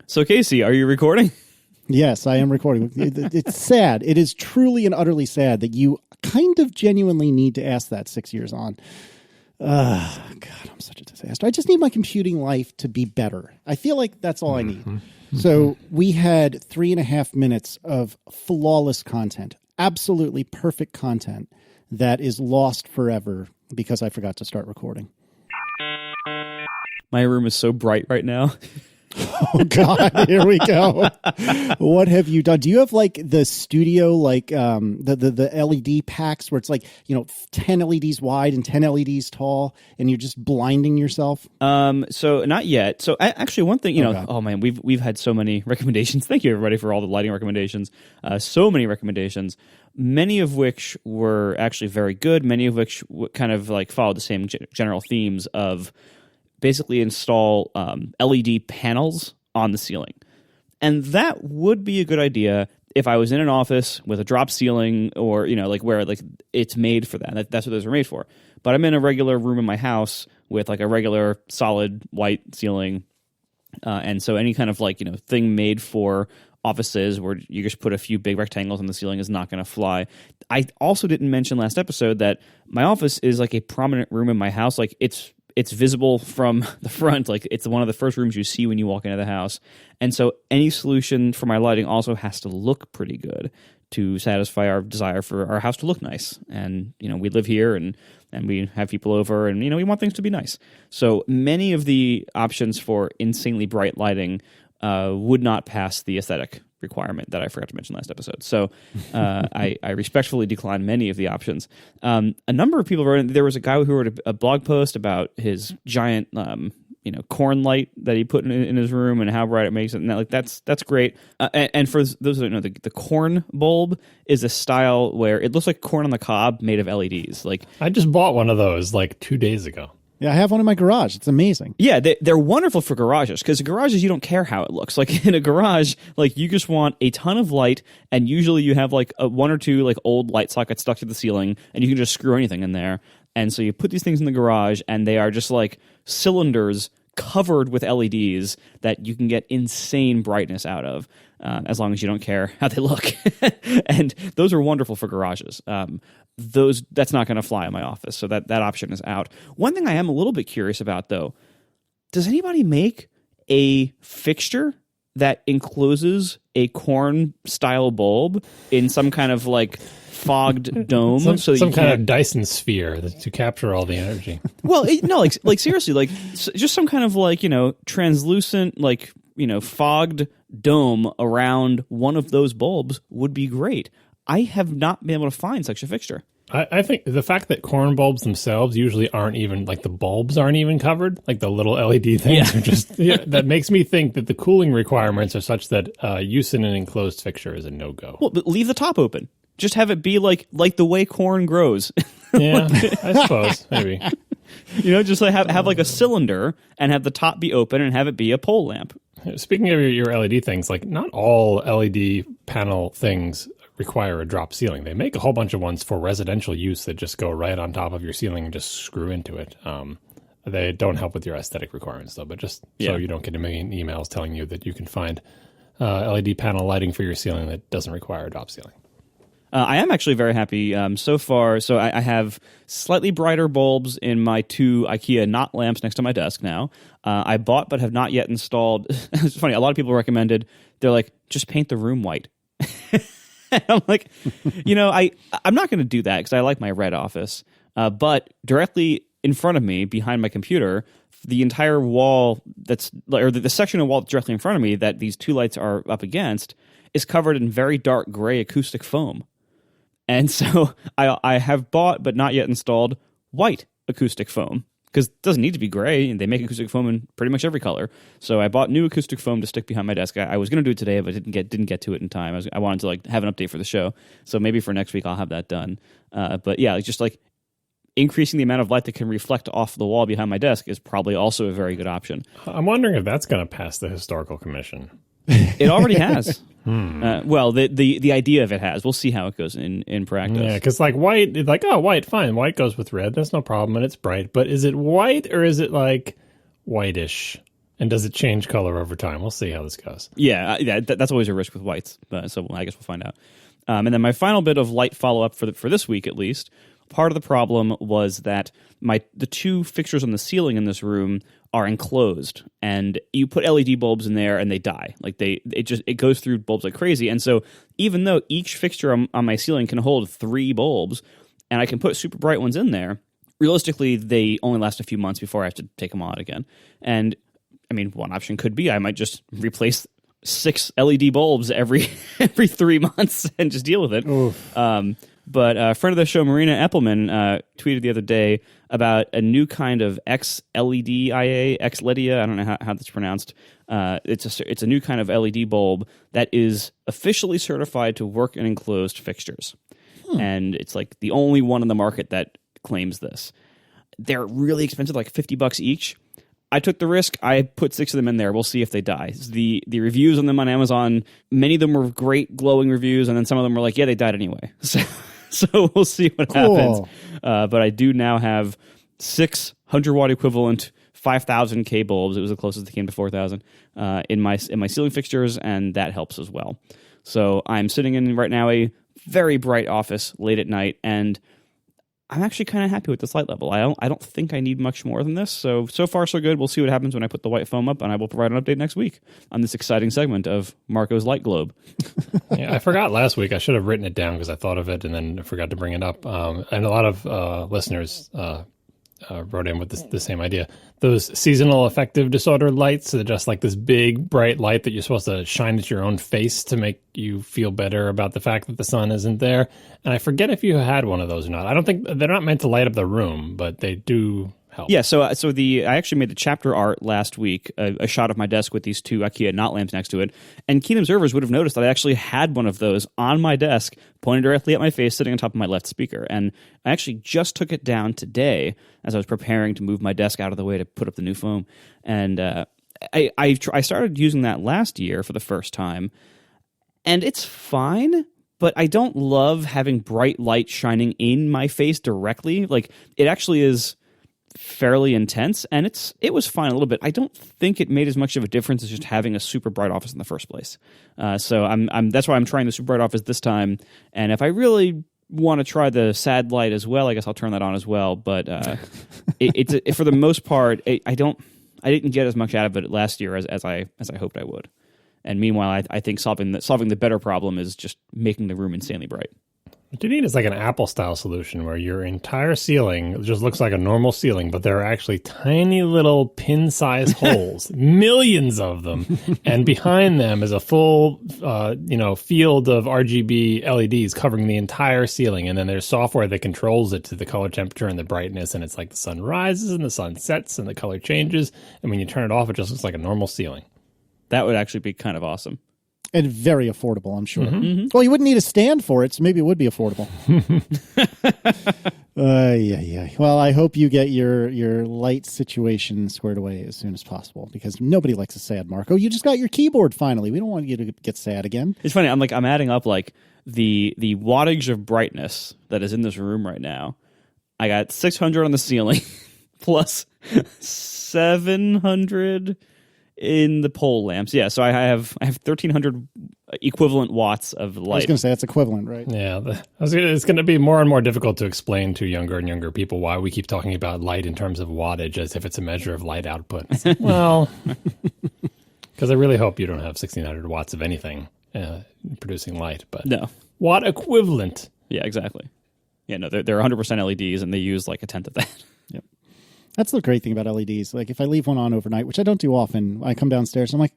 So, Casey, are you recording? Yes, I am recording. It's sad. It is truly and utterly sad that you kind of genuinely need to ask that 6 years on. God, I'm such a disaster. I just need my computing life to be better. I feel like that's all I need. So we had 3.5 minutes of flawless content, absolutely perfect content that is lost forever because I forgot to start recording. My room is so bright right now. Oh God, here we go. What have you done? Do you have like the studio, like the LED packs where it's like, 10 LEDs wide and 10 LEDs tall and you're just blinding yourself? So not yet. So actually one thing, Okay. oh man, we've had so many recommendations. Thank you everybody for all the lighting recommendations. So many recommendations, many of which were actually very good. Many of which kind of like followed the same general themes of basically install LED panels on the ceiling. And that would be a good idea if I was in an office with a drop ceiling or, like where like it's made for that. That's what those are made for. But I'm in a regular room in my house with like a regular solid white ceiling. And so any kind of like, thing made for offices where you just put a few big rectangles on the ceiling is not going to fly. I also didn't mention last episode that my office is like a prominent room in my house. Like it's visible from the front. Like it's one of the first rooms you see when you walk into the house. And so any solution for my lighting also has to look pretty good to satisfy our desire for our house to look nice. And, we live here and we have people over and, we want things to be nice. So many of the options for insanely bright lighting would not pass the aesthetic requirement that I forgot to mention last episode. So I respectfully decline many of the options. A number of people wrote, there was a guy who wrote a blog post about his giant, corn light that he put in his room and how bright it makes it. And that's great. And for those who don't know, the corn bulb is a style where it looks like corn on the cob made of LEDs. Like I just bought one of those like 2 days ago. Yeah, I have one in my garage. It's amazing. Yeah, they're wonderful for garages because garages, you don't care how it looks. Like in a garage, like you just want a ton of light, and usually you have like one or two like old light sockets stuck to the ceiling, and you can just screw anything in there. And so you put these things in the garage, and they are just like cylinders covered with LEDs that you can get insane brightness out of, as long as you don't care how they look. And those are wonderful for garages. That's not going to fly in my office, so that option is out. One thing I am a little bit curious about, though, does anybody make a fixture that encloses a corn-style bulb in some kind of like fogged dome? Some kind of Dyson sphere to capture all the energy. Well, no, like seriously, like just some kind of like translucent like fogged dome around one of those bulbs would be great. I have not been able to find such a fixture. I think the fact that corn bulbs themselves usually aren't even, like the bulbs aren't even covered, like the little LED things are just, that makes me think that the cooling requirements are such that use in an enclosed fixture is a no-go. Well, but leave the top open. Just have it be like the way corn grows. Yeah, I suppose, maybe. Just like have like a cylinder and have the top be open and have it be a pole lamp. Speaking of your LED things, like not all LED panel things require a drop ceiling. They make a whole bunch of ones for residential use that just go right on top of your ceiling and just screw into it. They don't help with your aesthetic requirements, though, but just so you don't get a million emails telling you that you can find LED panel lighting for your ceiling that doesn't require a drop ceiling. I am actually very happy so far. So I have slightly brighter bulbs in my 2 IKEA knot lamps next to my desk now. I bought but have not yet installed. It's funny. A lot of people recommended, they're like, just paint the room white. I'm like, I'm not going to do that because I like my red office. But directly in front of me, behind my computer, the entire wall or the section of wall directly in front of me that these 2 lights are up against is covered in very dark gray acoustic foam. And so I have bought but not yet installed white acoustic foam because it doesn't need to be gray, and they make acoustic foam in pretty much every color. So I bought new acoustic foam to stick behind my desk. I was going to do it today, but didn't get to it in time. I wanted to like have an update for the show, so maybe for next week I'll have that done. But yeah, it's just like increasing the amount of light that can reflect off the wall behind my desk is probably also a very good option. I'm wondering if that's going to pass the Historical Commission. It already has. Well, the idea of it has. We'll see how it goes in practice. Yeah, because like white, it's like, oh, white, fine. White goes with red. That's no problem, and it's bright. But is it white or is it like whitish? And does it change color over time? We'll see how this goes. Yeah, that's always a risk with whites. So I guess we'll find out. And then my final bit of light follow-up for this week, at least, part of the problem was that the two fixtures on the ceiling in this room are enclosed, and you put LED bulbs in there and they die. Like it goes through bulbs like crazy. And so even though each fixture on my ceiling can hold 3 bulbs, and I can put super bright ones in there, realistically they only last a few months before I have to take them out again. And I mean, one option could be I might just replace 6 LED bulbs every 3 months and just deal with it. But a friend of the show, Marina Eppelman, tweeted the other day about a new kind of XLEDIA, I don't know how that's pronounced. It's a new kind of LED bulb that is officially certified to work in enclosed fixtures. And it's like the only one on the market that claims this. They're really expensive, like $50 each. I took the risk. I put 6 of them in there. We'll see if they die. The reviews on them on Amazon, many of them were great, glowing reviews, and then some of them were like, yeah, they died anyway. So we'll see what happens. But I do now have 6 100-watt equivalent 5,000 K bulbs. It was the closest they came to 4,000 in my ceiling fixtures, and that helps as well. So I'm sitting in right now a very bright office late at night, and I'm actually kind of happy with this light level. I don't think I need much more than this. So far, so good. We'll see what happens when I put the white foam up, and I will provide an update next week on this exciting segment of Marco's Light Globe. Yeah, I forgot last week. I should have written it down because I thought of it and then forgot to bring it up. And a lot of listeners wrote in with the same idea. Those seasonal affective disorder lights are just like this big, bright light that you're supposed to shine at your own face to make you feel better about the fact that the sun isn't there. And I forget if you had one of those or not. I don't think they're not meant to light up the room, but they do help. Yeah, so I actually made the chapter art last week, a shot of my desk with these 2 IKEA knot lamps next to it, and keen observers would have noticed that I actually had one of those on my desk, pointed directly at my face, sitting on top of my left speaker. And I actually just took it down today as I was preparing to move my desk out of the way to put up the new foam. And I started using that last year for the first time, and it's fine. But I don't love having bright light shining in my face directly. Like, it actually is fairly intense, and it was fine a little bit. I don't think it made as much of a difference as just having a super bright office in the first place. So that's why I'm trying the super bright office this time. And if I really want to try the sad light as well, I guess I'll turn that on as well. But for the most part, I didn't get as much out of it last year as I hoped I would. And meanwhile, I think solving the better problem is just making the room insanely bright. What you need is like an Apple-style solution where your entire ceiling just looks like a normal ceiling, but there are actually tiny little pin-sized holes, millions of them, and behind them is a full, field of RGB LEDs covering the entire ceiling, and then there's software that controls it to the color temperature and the brightness, and it's like the sun rises and the sun sets and the color changes, and when you turn it off, it just looks like a normal ceiling. That would actually be kind of awesome. And very affordable, I'm sure. Mm-hmm. Well, you wouldn't need a stand for it, so maybe it would be affordable. Yeah. Well, I hope you get your light situation squared away as soon as possible, because nobody likes a sad Marco. You just got your keyboard finally. We don't want you to get sad again. It's funny. I'm adding up like the wattage of brightness that is in this room right now. I got 600 on the ceiling plus 700 in the pole lamps. Yeah, so I have 1,300 equivalent watts of light. I was going to say that's equivalent, right? Yeah, it's going to be more and more difficult to explain to younger and younger people why we keep talking about light in terms of wattage as if it's a measure of light output. Well, because I really hope you don't have 1,600 watts of anything producing light, but no. Watt equivalent. Yeah, exactly. Yeah, no, they're 100% LEDs, and they use like a tenth of that. Yep. That's the great thing about LEDs. Like, if I leave one on overnight, which I don't do often, I come downstairs and I'm like,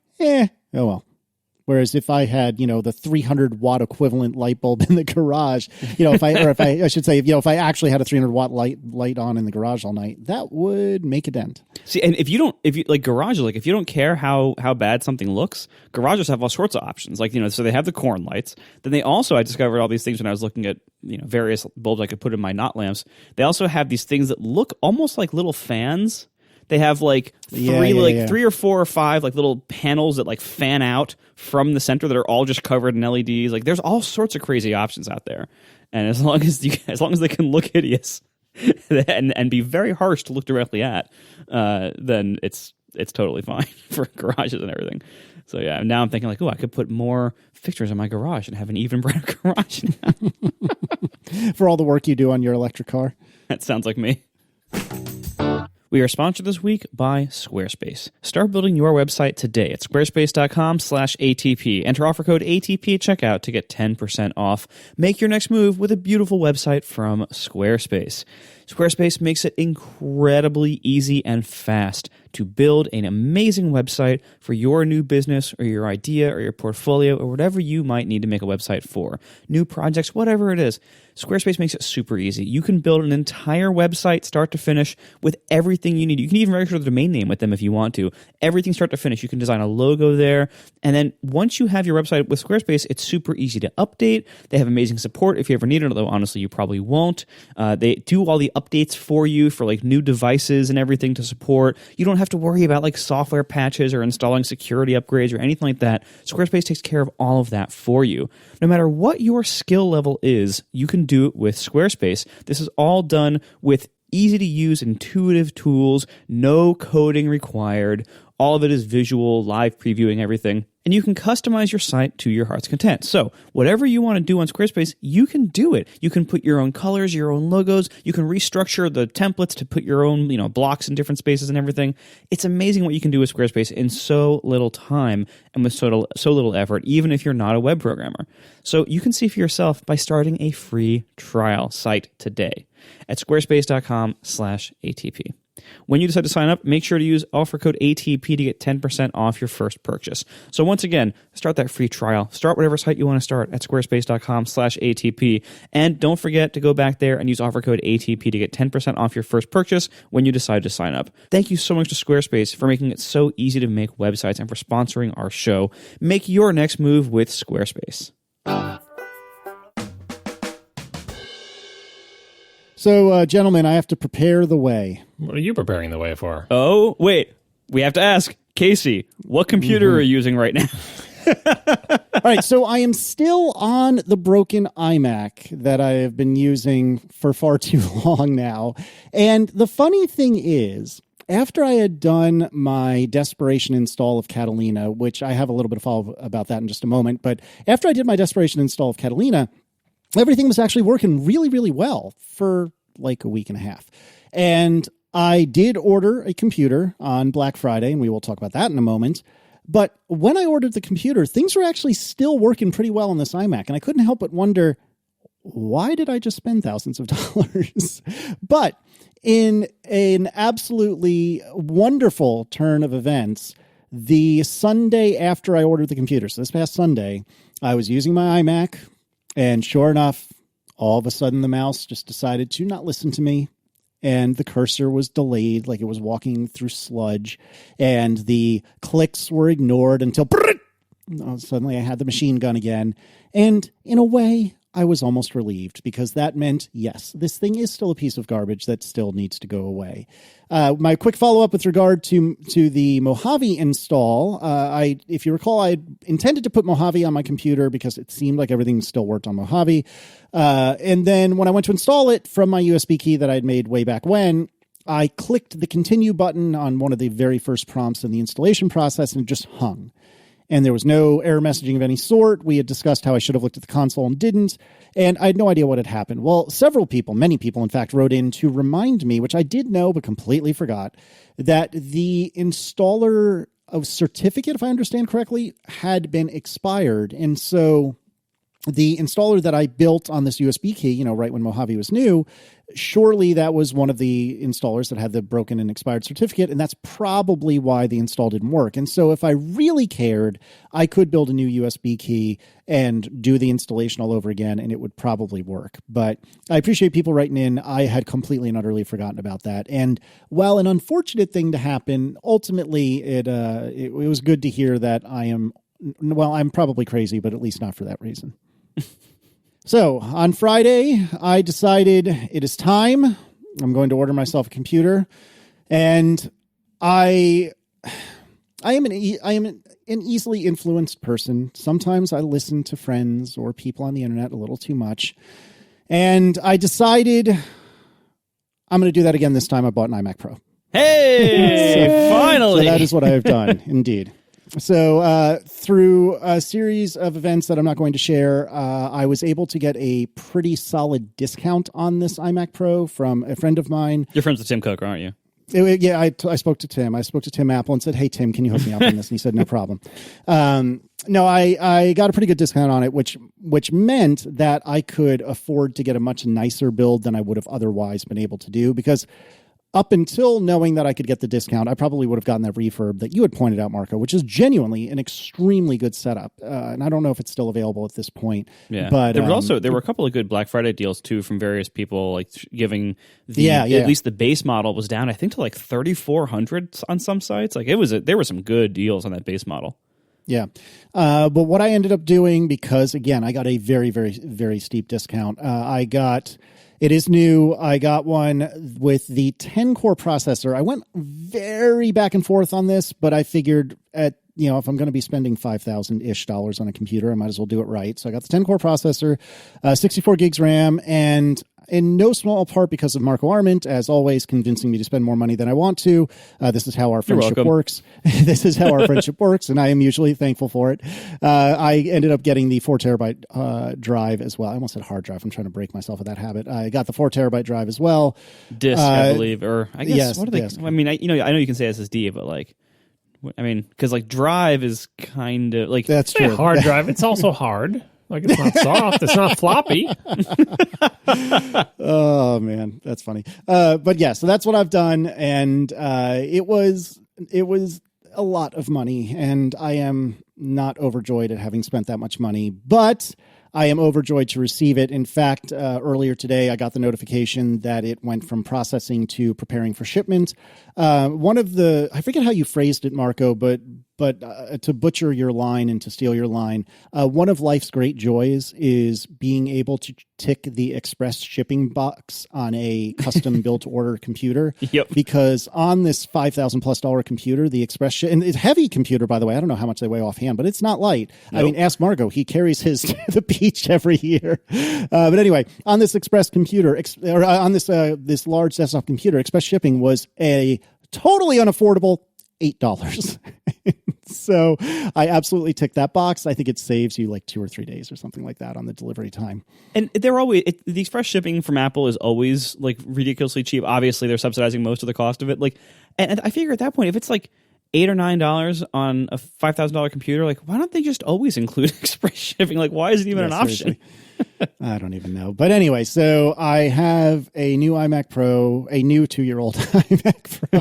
oh well. Whereas if I had, the 300-watt equivalent light bulb in the garage, if I actually had a 300-watt light on in the garage all night, that would make a dent. See, and if you don't care how bad something looks, garages have all sorts of options. Like, so they have the corn lights. Then they also, I discovered all these things when I was looking at, various bulbs I could put in my knot lamps. They also have these things that look almost like little fans. They have like three or four or five like little panels that like fan out from the center that are all just covered in LEDs. Like, there's all sorts of crazy options out there, and as long as they can look hideous and be very harsh to look directly at, then it's it's totally fine for garages and everything. So yeah, now I'm thinking like, oh, I could put more fixtures in my garage and have an even brighter garage now. For all the work you do on your electric car. That sounds like me. We are sponsored this week by Squarespace. Start building your website today at squarespace.com/ATP. Enter offer code ATP at checkout to get 10% off. Make your next move with a beautiful website from Squarespace. Squarespace makes it incredibly easy and fast to build an amazing website for your new business or your idea or your portfolio or whatever you might need to make a website for. New projects, whatever it is. Squarespace makes it super easy. You can build an entire website start to finish with everything you need. You can even register the domain name with them if you want to. Everything start to finish. You can design a logo there. And then once you have your website with Squarespace, it's super easy to update. They have amazing support if you ever need it, although honestly you probably won't. They do all the updates for you for like new devices and everything to support. You don't have to worry about like software patches or installing security upgrades or anything like that. Squarespace takes care of all of that for you. No matter what your skill level is, you can do it with Squarespace. This is all done with easy to use, intuitive tools, no coding required. All of it is visual, live previewing everything. And you can customize your site to your heart's content. So whatever you want to do on Squarespace, you can do it. You can put your own colors, your own logos. You can restructure the templates to put your own, blocks in different spaces and everything. It's amazing what you can do with Squarespace in so little time and with so little effort, even if you're not a web programmer. So you can see for yourself by starting a free trial site today at squarespace.com/ATP. When you decide to sign up, make sure to use offer code ATP to get 10% off your first purchase. So once again, start that free trial. Start whatever site you want to start at squarespace.com/ATP. And don't forget to go back there and use offer code ATP to get 10% off your first purchase when you decide to sign up. Thank you so much to Squarespace for making it so easy to make websites and for sponsoring our show. Make your next move with Squarespace. So, gentlemen, I have to prepare the way. What are you preparing the way for? Oh, wait. We have to ask. Casey, what computer are you using right now? All right, so I am still on the broken iMac that I have been using for far too long now. And the funny thing is, after I had done my desperation install of Catalina, which I have a little bit of follow-up about that in just a moment, but after I did my desperation install of Catalina, everything was actually working really, really well for like a week and a half. And I did order a computer on Black Friday, and we will talk about that in a moment. But when I ordered the computer, things were actually still working pretty well on this iMac. And I couldn't help but wonder, why did I just spend thousands of dollars? But in an absolutely wonderful turn of events, the Sunday after I ordered the computer, so this past Sunday, I was using my iMac, and sure enough, all of a sudden the mouse just decided to not listen to me, and the cursor was delayed like it was walking through sludge, and the clicks were ignored until suddenly I had the machine gun again. And in a way, I was almost relieved, because that meant, yes, this thing is still a piece of garbage that still needs to go away. My quick follow-up with regard to the Mojave install, if you recall, I intended to put Mojave on my computer because it seemed like everything still worked on Mojave. And then when I went to install it from my USB key that I'd made way back when, I clicked the continue button on one of the very first prompts in the installation process, and it just hung. And there was no error messaging of any sort. We had discussed how I should have looked at the console and didn't. And I had no idea what had happened. Well, many people, in fact, wrote in to remind me, which I did know but completely forgot, that the installer of certificate, if I understand correctly, had been expired. And so the installer that I built on this USB key, right when Mojave was new, surely that was one of the installers that had the broken and expired certificate, and that's probably why the install didn't work. And so if I really cared, I could build a new USB key and do the installation all over again, and it would probably work. But I appreciate people writing in. I had completely and utterly forgotten about that. And while an unfortunate thing to happen, ultimately it was good to hear that I'm probably crazy, but at least not for that reason. So on Friday, I decided it is time. I'm going to order myself a computer, and I am an easily influenced person. Sometimes I listen to friends or people on the internet a little too much, and I decided I'm going to do that again this time. I bought an iMac Pro. Hey, finally! So that is what I have done, indeed. So through a series of events that I'm not going to share, I was able to get a pretty solid discount on this iMac Pro from a friend of mine. You're friends with Tim Cook, aren't you? Yeah, I spoke to Tim. I spoke to Tim Apple and said, "Hey, Tim, can you hook me up on this?" And he said, "No problem." No, I got a pretty good discount on it, which meant that I could afford to get a much nicer build than I would have otherwise been able to do, because up until knowing that I could get the discount, I probably would have gotten that refurb that you had pointed out, Marco, which is genuinely an extremely good setup. And I don't know if it's still available at this point. Yeah, but there were a couple of good Black Friday deals too from various people, like giving at least the base model was down, I think, to like 3,400 on some sites. Like there were some good deals on that base model. Yeah. But what I ended up doing, because again, I got a very, very, very steep discount. It is new. I got one with the 10-core processor. I went very back and forth on this, but I figured if I'm going to be spending $5,000-ish on a computer, I might as well do it right. So I got the 10-core processor, 64 gigs RAM, and in no small part because of Marco Arment, as always, convincing me to spend more money than I want to. This is how our friendship works. This is how our friendship works, and I am usually thankful for it. I ended up getting the 4 terabyte drive as well. I almost said hard drive. I'm trying to break myself of that habit. I got the 4 terabyte drive as well. Disk, I believe, or I guess yes, what are they? disk. I mean, I know you can say SSD, but like, I mean, because like drive is kind of like that's true. Hard drive. It's also hard. Like, it's not soft. It's not floppy. Oh man, that's funny. But yeah, so that's what I've done, and it was a lot of money, and I am not overjoyed at having spent that much money, but I am overjoyed to receive it. In fact, earlier today, I got the notification that it went from processing to preparing for shipment. I forget how you phrased it, Marco, but to butcher your line and to steal your line, one of life's great joys is being able to tick the express shipping box on a custom built order computer. Yep. Because on this $5,000+ computer, the express and it's a heavy computer, by the way. I don't know how much they weigh offhand, but it's not light. Nope. I mean, ask Margo. He carries his to the beach every year. But anyway, on this express computer, on this large desktop computer, express shipping was a totally unaffordable $8. So I absolutely ticked that box. I think it saves you like 2 or 3 days or something like that on the delivery time. And they're always the express shipping from Apple is always like ridiculously cheap. Obviously, they're subsidizing most of the cost of it. Like, and I figure at that point, if it's like $8 or $9 on a $5,000 computer, like why don't they just always include express shipping? Like, why is it even an option? I don't even know. But anyway, so I have a new iMac Pro, a new 2-year-old iMac Pro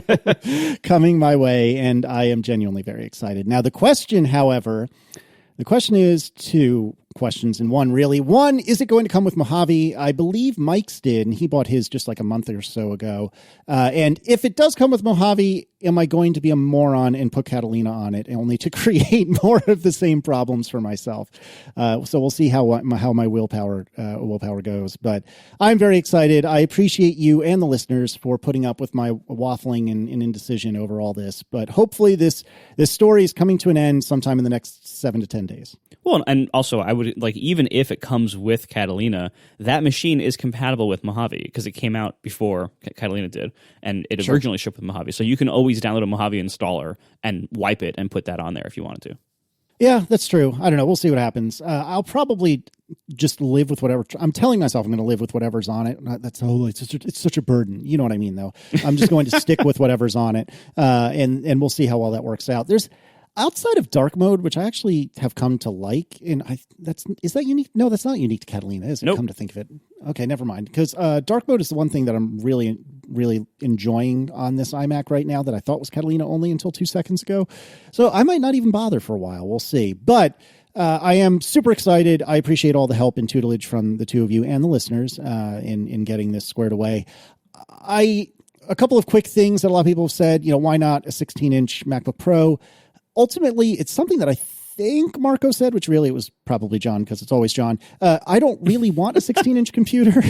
coming my way, and I am genuinely very excited. Now, the question is 2 questions in one, really. One, is it going to come with Mojave? I believe Mike's did, and he bought his just like a month or so ago. And if it does come with Mojave, am I going to be a moron and put Catalina on it, only to create more of the same problems for myself? So we'll see how my willpower goes. But I'm very excited. I appreciate you and the listeners for putting up with my waffling and indecision over all this. But hopefully this story is coming to an end sometime in the next 7 to 10 days. Well, and also I would like, even if it comes with Catalina, that machine is compatible with Mojave because it came out before Catalina did, and it originally shipped with Mojave. So you can always download a Mojave installer and wipe it and put that on there if you wanted to. Yeah, that's true. I don't know. We'll see what happens. I'll probably just live with whatever. I'm telling myself I'm going to live with whatever's on it. It's such a burden. You know what I mean, though. I'm just going to stick with whatever's on it, and we'll see how well that works out. There's outside of dark mode, which I actually have come to like, and is that unique? No, that's not unique to Catalina, is it? Nope. Come to think of it. Okay, never mind. Because dark mode is the one thing that I'm really, really enjoying on this iMac right now that I thought was Catalina only until 2 seconds ago. So I might not even bother for a while. We'll see. But I am super excited. I appreciate all the help and tutelage from the two of you and the listeners in getting this squared away. A couple of quick things that a lot of people have said, why not a 16-inch MacBook Pro? Ultimately, it's something that I think Marco said, which really it was probably John because it's always John. I don't really want a 16-inch computer.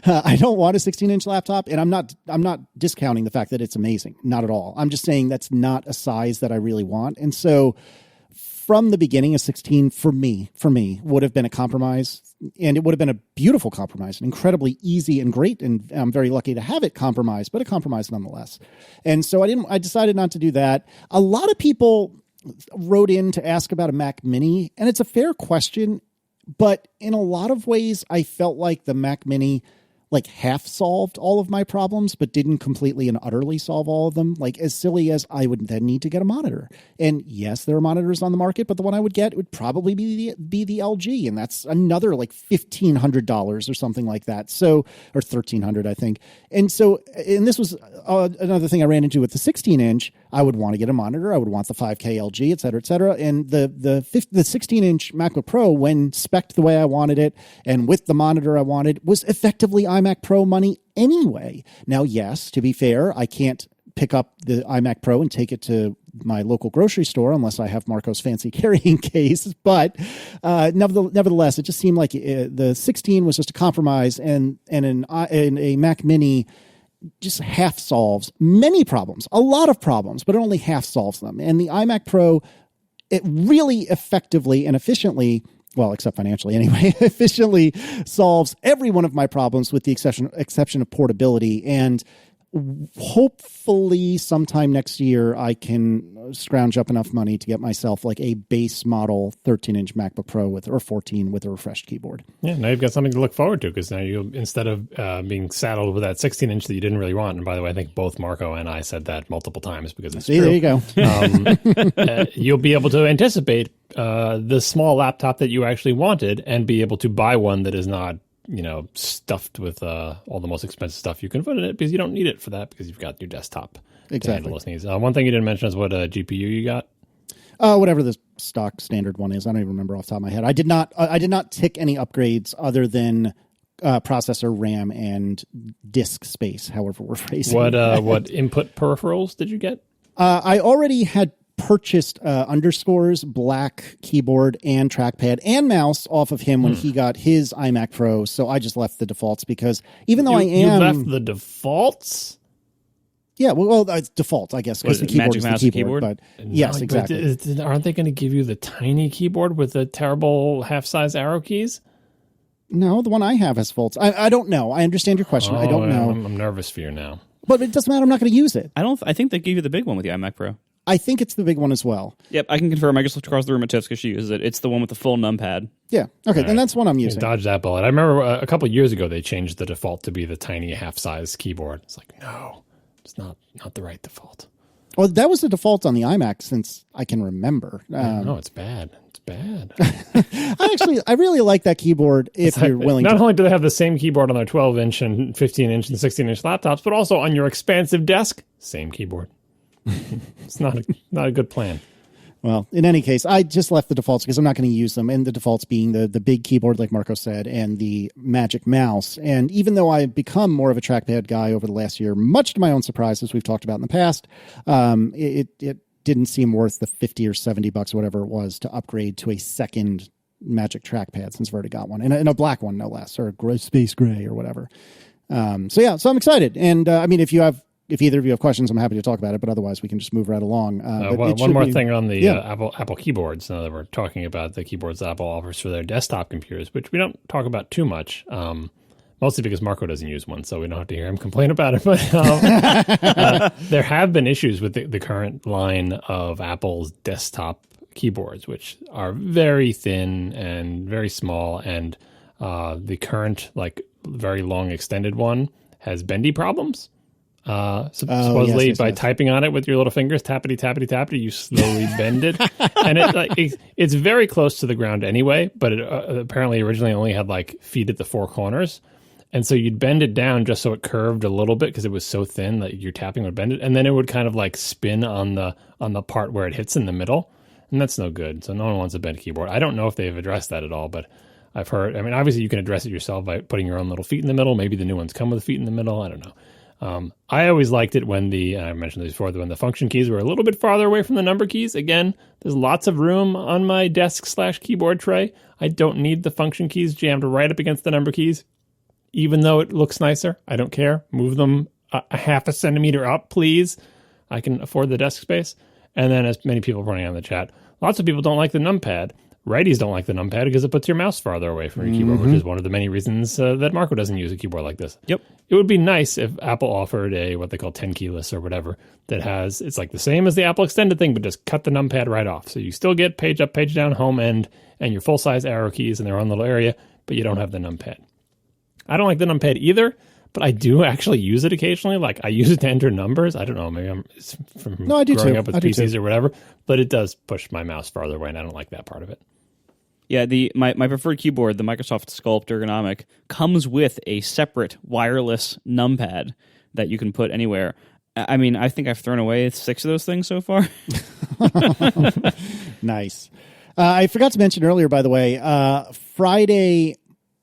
I don't want a 16-inch laptop, and I'm not discounting the fact that it's amazing. Not at all. I'm just saying that's not a size that I really want. And so from the beginning, a 16 for me would have been a compromise, and it would have been a beautiful compromise, an incredibly easy and great, and I'm very lucky to have it compromised, but a compromise nonetheless. And so I decided not to do that. A lot of people wrote in to ask about a Mac Mini, and it's a fair question, but in a lot of ways, I felt like the Mac Mini like half solved all of my problems, but didn't completely and utterly solve all of them. Like, as silly as I would then need to get a monitor. And yes, there are monitors on the market, but the one I would get would probably be the LG. And that's another like $1,500 or something like that. So, or $1,300, I think. And this was another thing I ran into with the 16-inch. I would want to get a monitor. I would want the 5K LG, et cetera, et cetera. And the 16-inch MacBook Pro, when spec'd the way I wanted it and with the monitor I wanted, was effectively iMac Pro money anyway. Now, yes, to be fair, I can't pick up the iMac Pro and take it to my local grocery store unless I have Marco's fancy carrying case. But nevertheless, it just seemed like the 16 was just a compromise, and a Mac Mini just half solves many problems, a lot of problems, but it only half solves them. And the iMac Pro, it really effectively and efficiently, well, except financially anyway, efficiently solves every one of my problems with the exception of portability. And hopefully sometime next year I can scrounge up enough money to get myself like a base model 13-inch MacBook Pro or 14 with a refreshed keyboard. Yeah, now you've got something to look forward to, because now you, instead of being saddled with that 16-inch that you didn't really want, and by the way, I think both Marco and I said that multiple times because it's true. There you go. You'll be able to anticipate the small laptop that you actually wanted and be able to buy one that is not, stuffed with all the most expensive stuff you can put in it, because you don't need it for that, because you've got your desktop to handle those needs. One thing you didn't mention is what GPU you got. Whatever the stock standard one is. I don't even remember off the top of my head. I did not tick any upgrades other than processor, RAM, and disk space, however we're phrasing it. What input peripherals did you get? I already had purchased Underscore's black keyboard and trackpad and mouse off of him when he got his iMac Pro. So I just left the defaults, because even though you left the defaults? Yeah, well, it's default, I guess, because the keyboard is the keyboard. But yes, exactly. Aren't they going to give you the tiny keyboard with the terrible half-size arrow keys? No, the one I have has faults. I don't know. I understand your question. I don't know. I'm nervous for you now. But it doesn't matter. I'm not going to use it. I think they gave you the big one with the iMac Pro. I think it's the big one as well. Yep, I can confirm. I just looked across the room at Tiff's because she uses it. It's the one with the full numpad. Yeah. Okay, then that's what I'm using. Dodge that bullet. I remember a couple of years ago they changed the default to be the tiny half-size keyboard. It's like, no, it's not the right default. Well, that was the default on the iMac since I can remember. No, it's bad. It's bad. I really like that keyboard if you're willing to. Not only do they have the same keyboard on their 12-inch and 15-inch and 16-inch laptops, but also on your expansive desk, same keyboard. It's not a good plan. Well, in any case, I just left the defaults because I'm not going to use them, and the defaults being the big keyboard, like Marco said, and the Magic Mouse. And even though I've become more of a trackpad guy over the last year, much to my own surprise, as we've talked about in the past, it didn't seem worth the $50 or $70, whatever it was, to upgrade to a second Magic trackpad, since I've already got one, and a black one, no less, or a space gray or whatever. So I'm excited. And if either of you have questions, I'm happy to talk about it, but otherwise we can just move right along. One more thing on the Apple keyboards. Now that we're talking about the keyboards Apple offers for their desktop computers, which we don't talk about too much, mostly because Marco doesn't use one, so we don't have to hear him complain about it. But there have been issues with the current line of Apple's desktop keyboards, which are very thin and very small, and the current, very long extended one has bendy problems. Supposedly by typing on it with your little fingers, tappity, tappity, tappity, you slowly bend it. And it's very close to the ground anyway, but it apparently originally only had feet at the four corners. And so you'd bend it down just so it curved a little bit because it was so thin that your tapping would bend it. And then it would kind of spin on the part where it hits in the middle. And that's no good. So no one wants a bent keyboard. I don't know if they've addressed that at all, but I've heard, obviously you can address it yourself by putting your own little feet in the middle. Maybe the new ones come with feet in the middle. I don't know. I always liked it when I mentioned this before, when the function keys were a little bit farther away from the number keys. Again, there's lots of room on my desk/keyboard tray. I don't need the function keys jammed right up against the number keys, even though it looks nicer. I don't care. Move them a half a centimeter up, please. I can afford the desk space. And then, as many people pointing out in the chat, Lots of people don't like the numpad. Righties don't like the numpad because it puts your mouse farther away from your keyboard, which is one of the many reasons that Marco doesn't use a keyboard like this. Yep. It would be nice if Apple offered a what they call 10 keyless or whatever that has, it's like the same as the Apple extended thing, but just cut the numpad right off. So you still get page up, page down, home end, and your full-size arrow keys in their own little area, but you don't have the numpad. I don't like the numpad either, but I do actually use it occasionally. Like I use it to enter numbers. I don't know, maybe it's from I do growing too. up with I do PCs too. or whatever, but it does push my mouse farther away, and I don't like that part of it. Yeah, my preferred keyboard, the Microsoft Sculpt Ergonomic, comes with a separate wireless numpad that you can put anywhere. I mean, I think I've thrown away 6 of those things so far. Nice. I forgot to mention earlier, by the way, Friday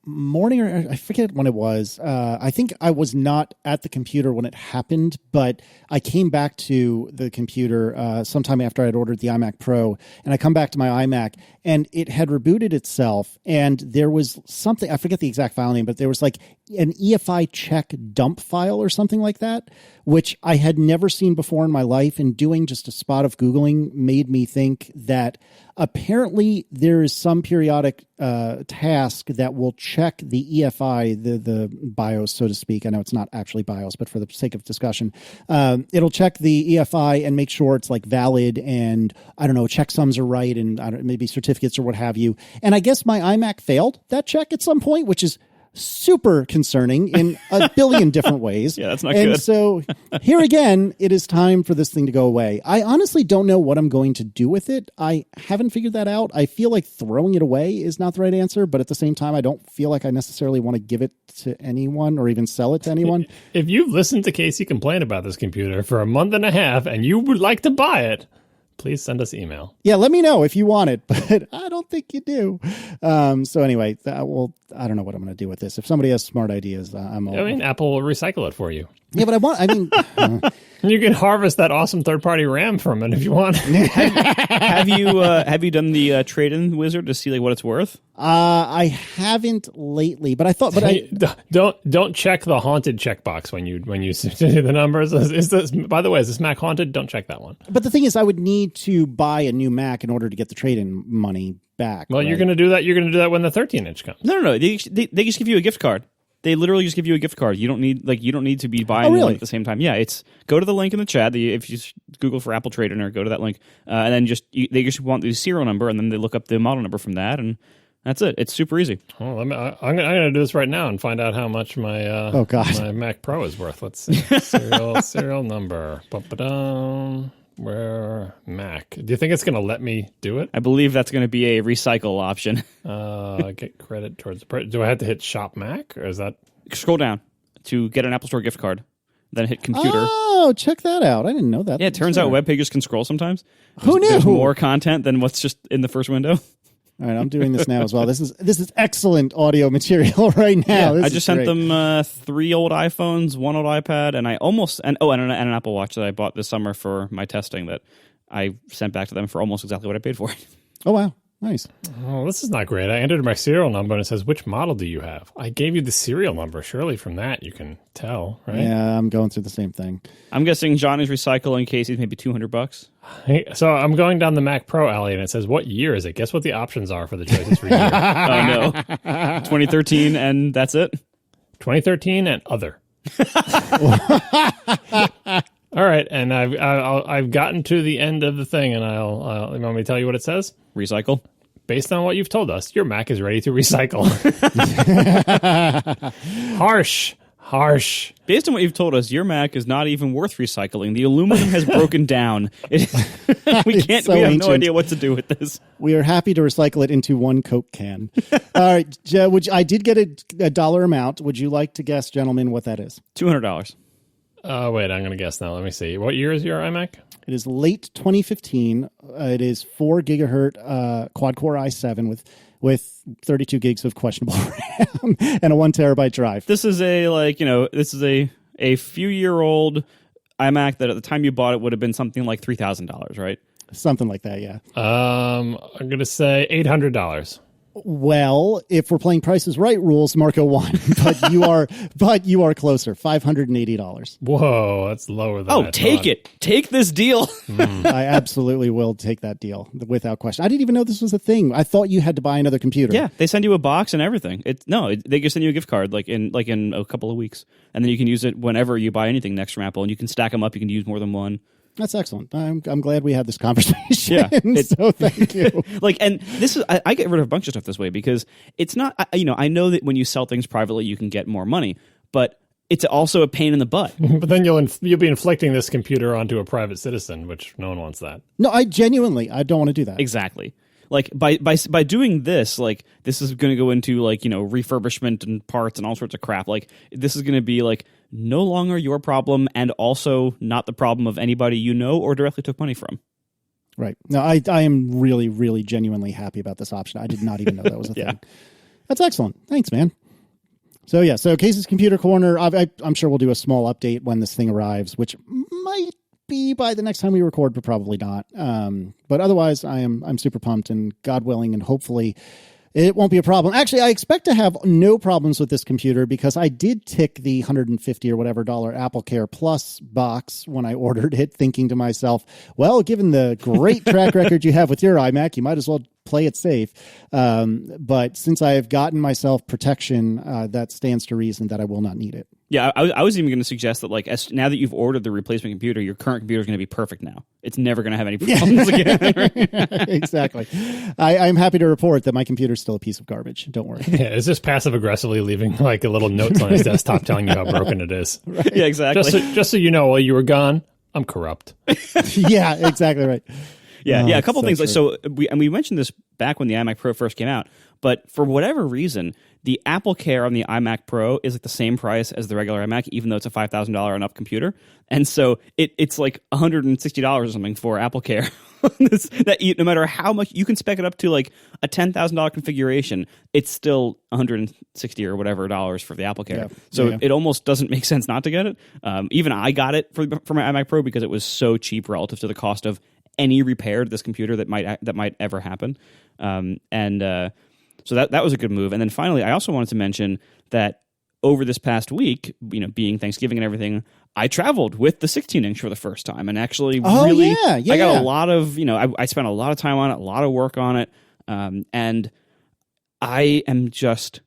morning, or I forget when it was. I think I was not at the computer when it happened, but I came back to the computer sometime after I'd ordered the iMac Pro, and I come back to my iMac, and it had rebooted itself, and there was something, I forget the exact file name, but there was like an EFI check dump file or something like that, which I had never seen before in my life, and doing just a spot of Googling made me think that apparently there is some periodic task that will check the EFI, the BIOS, so to speak. I know it's not actually BIOS, but for the sake of discussion, it'll check the EFI and make sure it's like valid, and I don't know, checksums are right, and maybe certificates or what have you. And I guess my iMac failed that check at some point, which is super concerning in a billion different ways. Yeah, that's not good. good. So here again, it is time for this thing to go away. I honestly don't know what I'm going to do with it. I haven't figured that out. I feel like throwing it away is not the right answer, but at the same time, I don't feel like I necessarily want to give it to anyone or even sell it to anyone. If you've listened to Casey complain about this computer for a month and a half and you would like to buy it, please send us email. Yeah, let me know if you want it, but I don't think you do. So anyway, I don't know what I'm going to do with this. If somebody has smart ideas, I'm all. I mean, Apple will recycle it for you. Yeah, but You can harvest that awesome third-party RAM from it if you want. Have you done the trade-in wizard to see like what it's worth? I haven't lately, but I thought, Don't check the haunted checkbox when you see the numbers. Is this, by the way, is this Mac haunted? Don't check that one. But the thing is, I would need to buy a new Mac in order to get the trade-in money back. Well, right? you're going to do that. You're going to do that when the 13-inch comes. No. They just give you a gift card. They literally just give you a gift card. You don't need to be buying one at the same time. Yeah, it's go to the link in the chat. If you Google for Apple Trade-In or go to that link, and then they just want the serial number, and then they look up the model number from that, and that's it. It's super easy. Well, I'm going to do this right now and find out how much my my Mac Pro is worth. Let's see. serial number. Where Mac? Do you think it's going to let me do it? I believe that's going to be a recycle option. Get credit towards the. Do I have to hit Shop Mac, or is that? Scroll down to get an Apple Store gift card, then hit computer. Oh, check that out! I didn't know that. Yeah, it turns out web pages can scroll sometimes. Who knew? There's more content than what's just in the first window. All right, I'm doing this now as well. This is excellent audio material right now. Yeah, I just sent them 3 old iPhones, 1 old iPad, and an Apple Watch that I bought this summer for my testing that I sent back to them for almost exactly what I paid for it. Oh wow, nice. Oh, this is not great. I entered my serial number and it says, "Which model do you have?" I gave you the serial number. Surely from that you can tell, right? Yeah, I'm going through the same thing. I'm guessing John is recycling Casey's maybe $200. So I'm going down the Mac Pro alley and it says, "What year is it?" Guess what the options are for the choices for year? Oh no, 2013, and that's it. 2013 and other. All right, and I've gotten to the end of the thing, and I'll you want me to tell you what it says? Recycle. Based on what you've told us, your Mac is ready to recycle. Harsh. Based on what you've told us, your Mac is not even worth recycling. The aluminum has broken down. We have no idea what to do with this. We are happy to recycle it into 1 Coke can. All right, I did get a dollar amount. Would you like to guess, gentlemen, what that is? $200. Wait, I'm going to guess now. Let me see. What year is your iMac? It is late 2015. It is 4 gigahertz quad-core i7 with 32 gigs of questionable RAM and a 1 terabyte drive. This is a few-year-old iMac that at the time you bought it would have been something like $3,000, right? Something like that, yeah. I'm going to say $800. Well, if we're playing Price is Right rules, Marco won, but you are closer. $580. Whoa, that's lower than I take thought. it. Take this deal. I absolutely will take that deal without question. I didn't even know this was a thing. I thought you had to buy another computer. Yeah, they send you a box and everything. They just send you a gift card like in a couple of weeks, and then you can use it whenever you buy anything next from Apple, and you can stack them up. You can use more than one. That's excellent. I'm glad we had this conversation. Yeah, so thank you. And this is I get rid of a bunch of stuff this way because it's not. I know that when you sell things privately, you can get more money, but it's also a pain in the butt. But then you'll be inflicting this computer onto a private citizen, which no one wants that. No, I don't want to do that. Exactly. Like by doing this, like this is going to go into refurbishment and parts and all sorts of crap. Like this is going to be like no longer your problem and also not the problem of anybody you know or directly took money from. Right. No, I am really, really genuinely happy about this option. I did not even know that was a thing. That's excellent. Thanks, man. So Casey's Computer Corner, I'm sure we'll do a small update when this thing arrives, which might be by the next time we record, but probably not. But otherwise, I'm super pumped, and God willing, and hopefully it won't be a problem. Actually, I expect to have no problems with this computer because I did tick the $150 or whatever AppleCare Plus box when I ordered it, thinking to myself, well, given the great track record you have with your iMac, you might as well play it safe. But since I have gotten myself protection, that stands to reason that I will not need it. Yeah, I was even going to suggest that now that you've ordered the replacement computer, your current computer is going to be perfect now. It's never going to have any problems again. Exactly. I'm happy to report that my computer's still a piece of garbage. Don't worry. Yeah, is this passive aggressively leaving like a little notes on his desktop telling you how broken it is? Right. Yeah, exactly. Just so you know, while you were gone, I'm corrupt. Yeah, exactly right. Yeah, a couple things. True. We mentioned this back when the iMac Pro first came out, but for whatever reason, the AppleCare on the iMac Pro is like the same price as the regular iMac, even though it's a $5,000 and up computer. And so it's like $160 or something for AppleCare. No matter how much you can spec it up to like a $10,000 configuration, it's still $160 or whatever dollars for the AppleCare. It almost doesn't make sense not to get it. Even I got it for my iMac Pro because it was so cheap relative to the cost of any repair to this computer that might ever happen. So that was a good move. And then finally, I also wanted to mention that over this past week, being Thanksgiving and everything, I traveled with the 16-inch for the first time and actually I got a lot of, I spent a lot of time on it, a lot of work on it. And I am just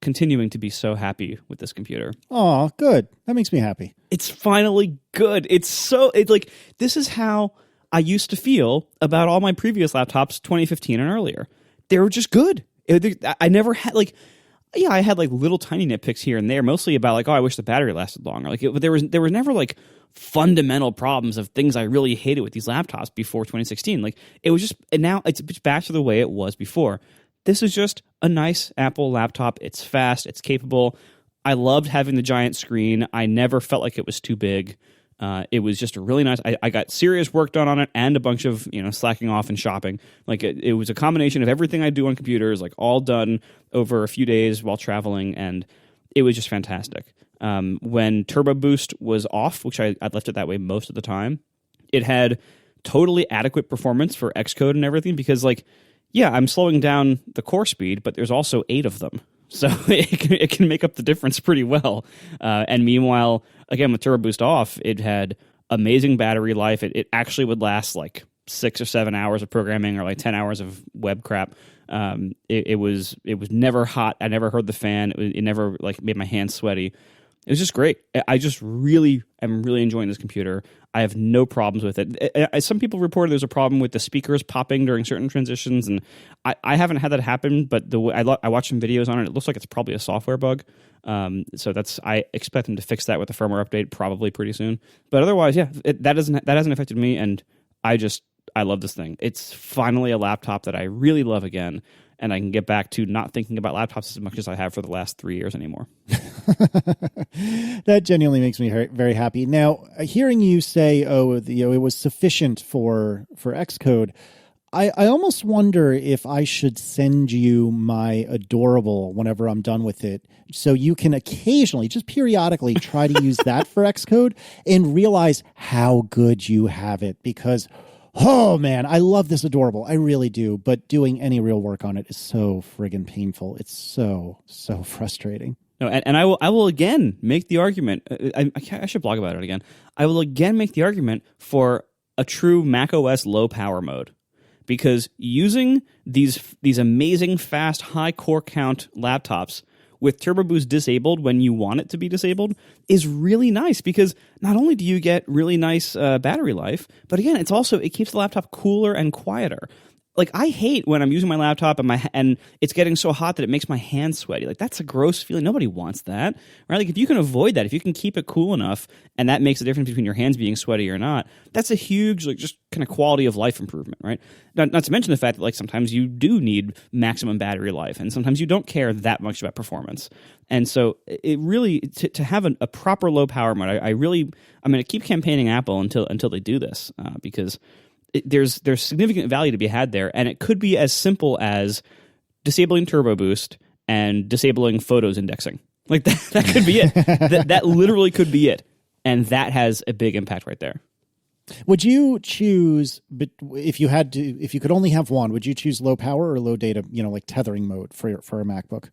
continuing to be so happy with this computer. Oh, good. That makes me happy. It's finally good. This is how I used to feel about all my previous laptops 2015 and earlier. They were just good. I never had I had like little tiny nitpicks here and there, mostly about like, oh, I wish the battery lasted longer. But there was never like fundamental problems of things I really hated with these laptops before 2016. Like it was just, and now it's back to the way it was before. This is just a nice Apple laptop. It's fast. It's capable. I loved having the giant screen. I never felt like it was too big. It was just a really nice. I got serious work done on it and a bunch of slacking off and shopping. Like it was a combination of everything I do on computers, like all done over a few days while traveling, and it was just fantastic. When Turbo Boost was off, which I left it that way most of the time, it had totally adequate performance for Xcode and everything because I'm slowing down the core speed, but there's also 8 of them. So it can make up the difference pretty well. And meanwhile, again, with Turbo Boost off, it had amazing battery life. It actually would last like 6 or 7 hours of programming or like 10 hours of web crap. It was never hot. I never heard the fan. It never like made my hands sweaty. It was just great. I just really am really enjoying this computer. I have no problems with it. Some people reported there's a problem with the speakers popping during certain transitions, and I haven't had that happen, but the way I watched some videos on it. It looks like it's probably a software bug. So I expect them to fix that with the firmware update probably pretty soon. But otherwise, that hasn't affected me, and I love this thing. It's finally a laptop that I really love again, and I can get back to not thinking about laptops as much as I have for the last 3 years anymore. That genuinely makes me very happy. Now, hearing you say, it was sufficient for Xcode, I almost wonder if I should send you my Adorable whenever I'm done with it, so you can occasionally, just periodically, try to use that for Xcode and realize how good you have it. Because Oh man, I love this adorable. I really do. But doing any real work on it is so friggin' painful. It's so frustrating. No, and I will again make the argument. I should blog about it again. I will again make the argument for a true Mac OS low power mode, because using these amazing fast high core count laptops with Turbo Boost disabled when you want it to be disabled is really nice, because not only do you get really nice battery life, but again, it keeps the laptop cooler and quieter. Like, I hate when I'm using my laptop and it's getting so hot that it makes my hands sweaty. Like, that's a gross feeling. Nobody wants that, right? Like, if you can avoid that, if you can keep it cool enough, and that makes a difference between your hands being sweaty or not, that's a huge, like, just kind of quality of life improvement, right? Not to mention the fact that, like, sometimes you do need maximum battery life, and sometimes you don't care that much about performance. And so it really, to have a proper low power mode, I'm going to keep campaigning Apple until they do this, because there's significant value to be had there, and it could be as simple as disabling Turbo Boost and disabling photos indexing. Like, that could be it. that literally could be it, and that has a big impact right there. Would you choose, if you could only have one, would you choose low power or low data, like tethering mode for a MacBook?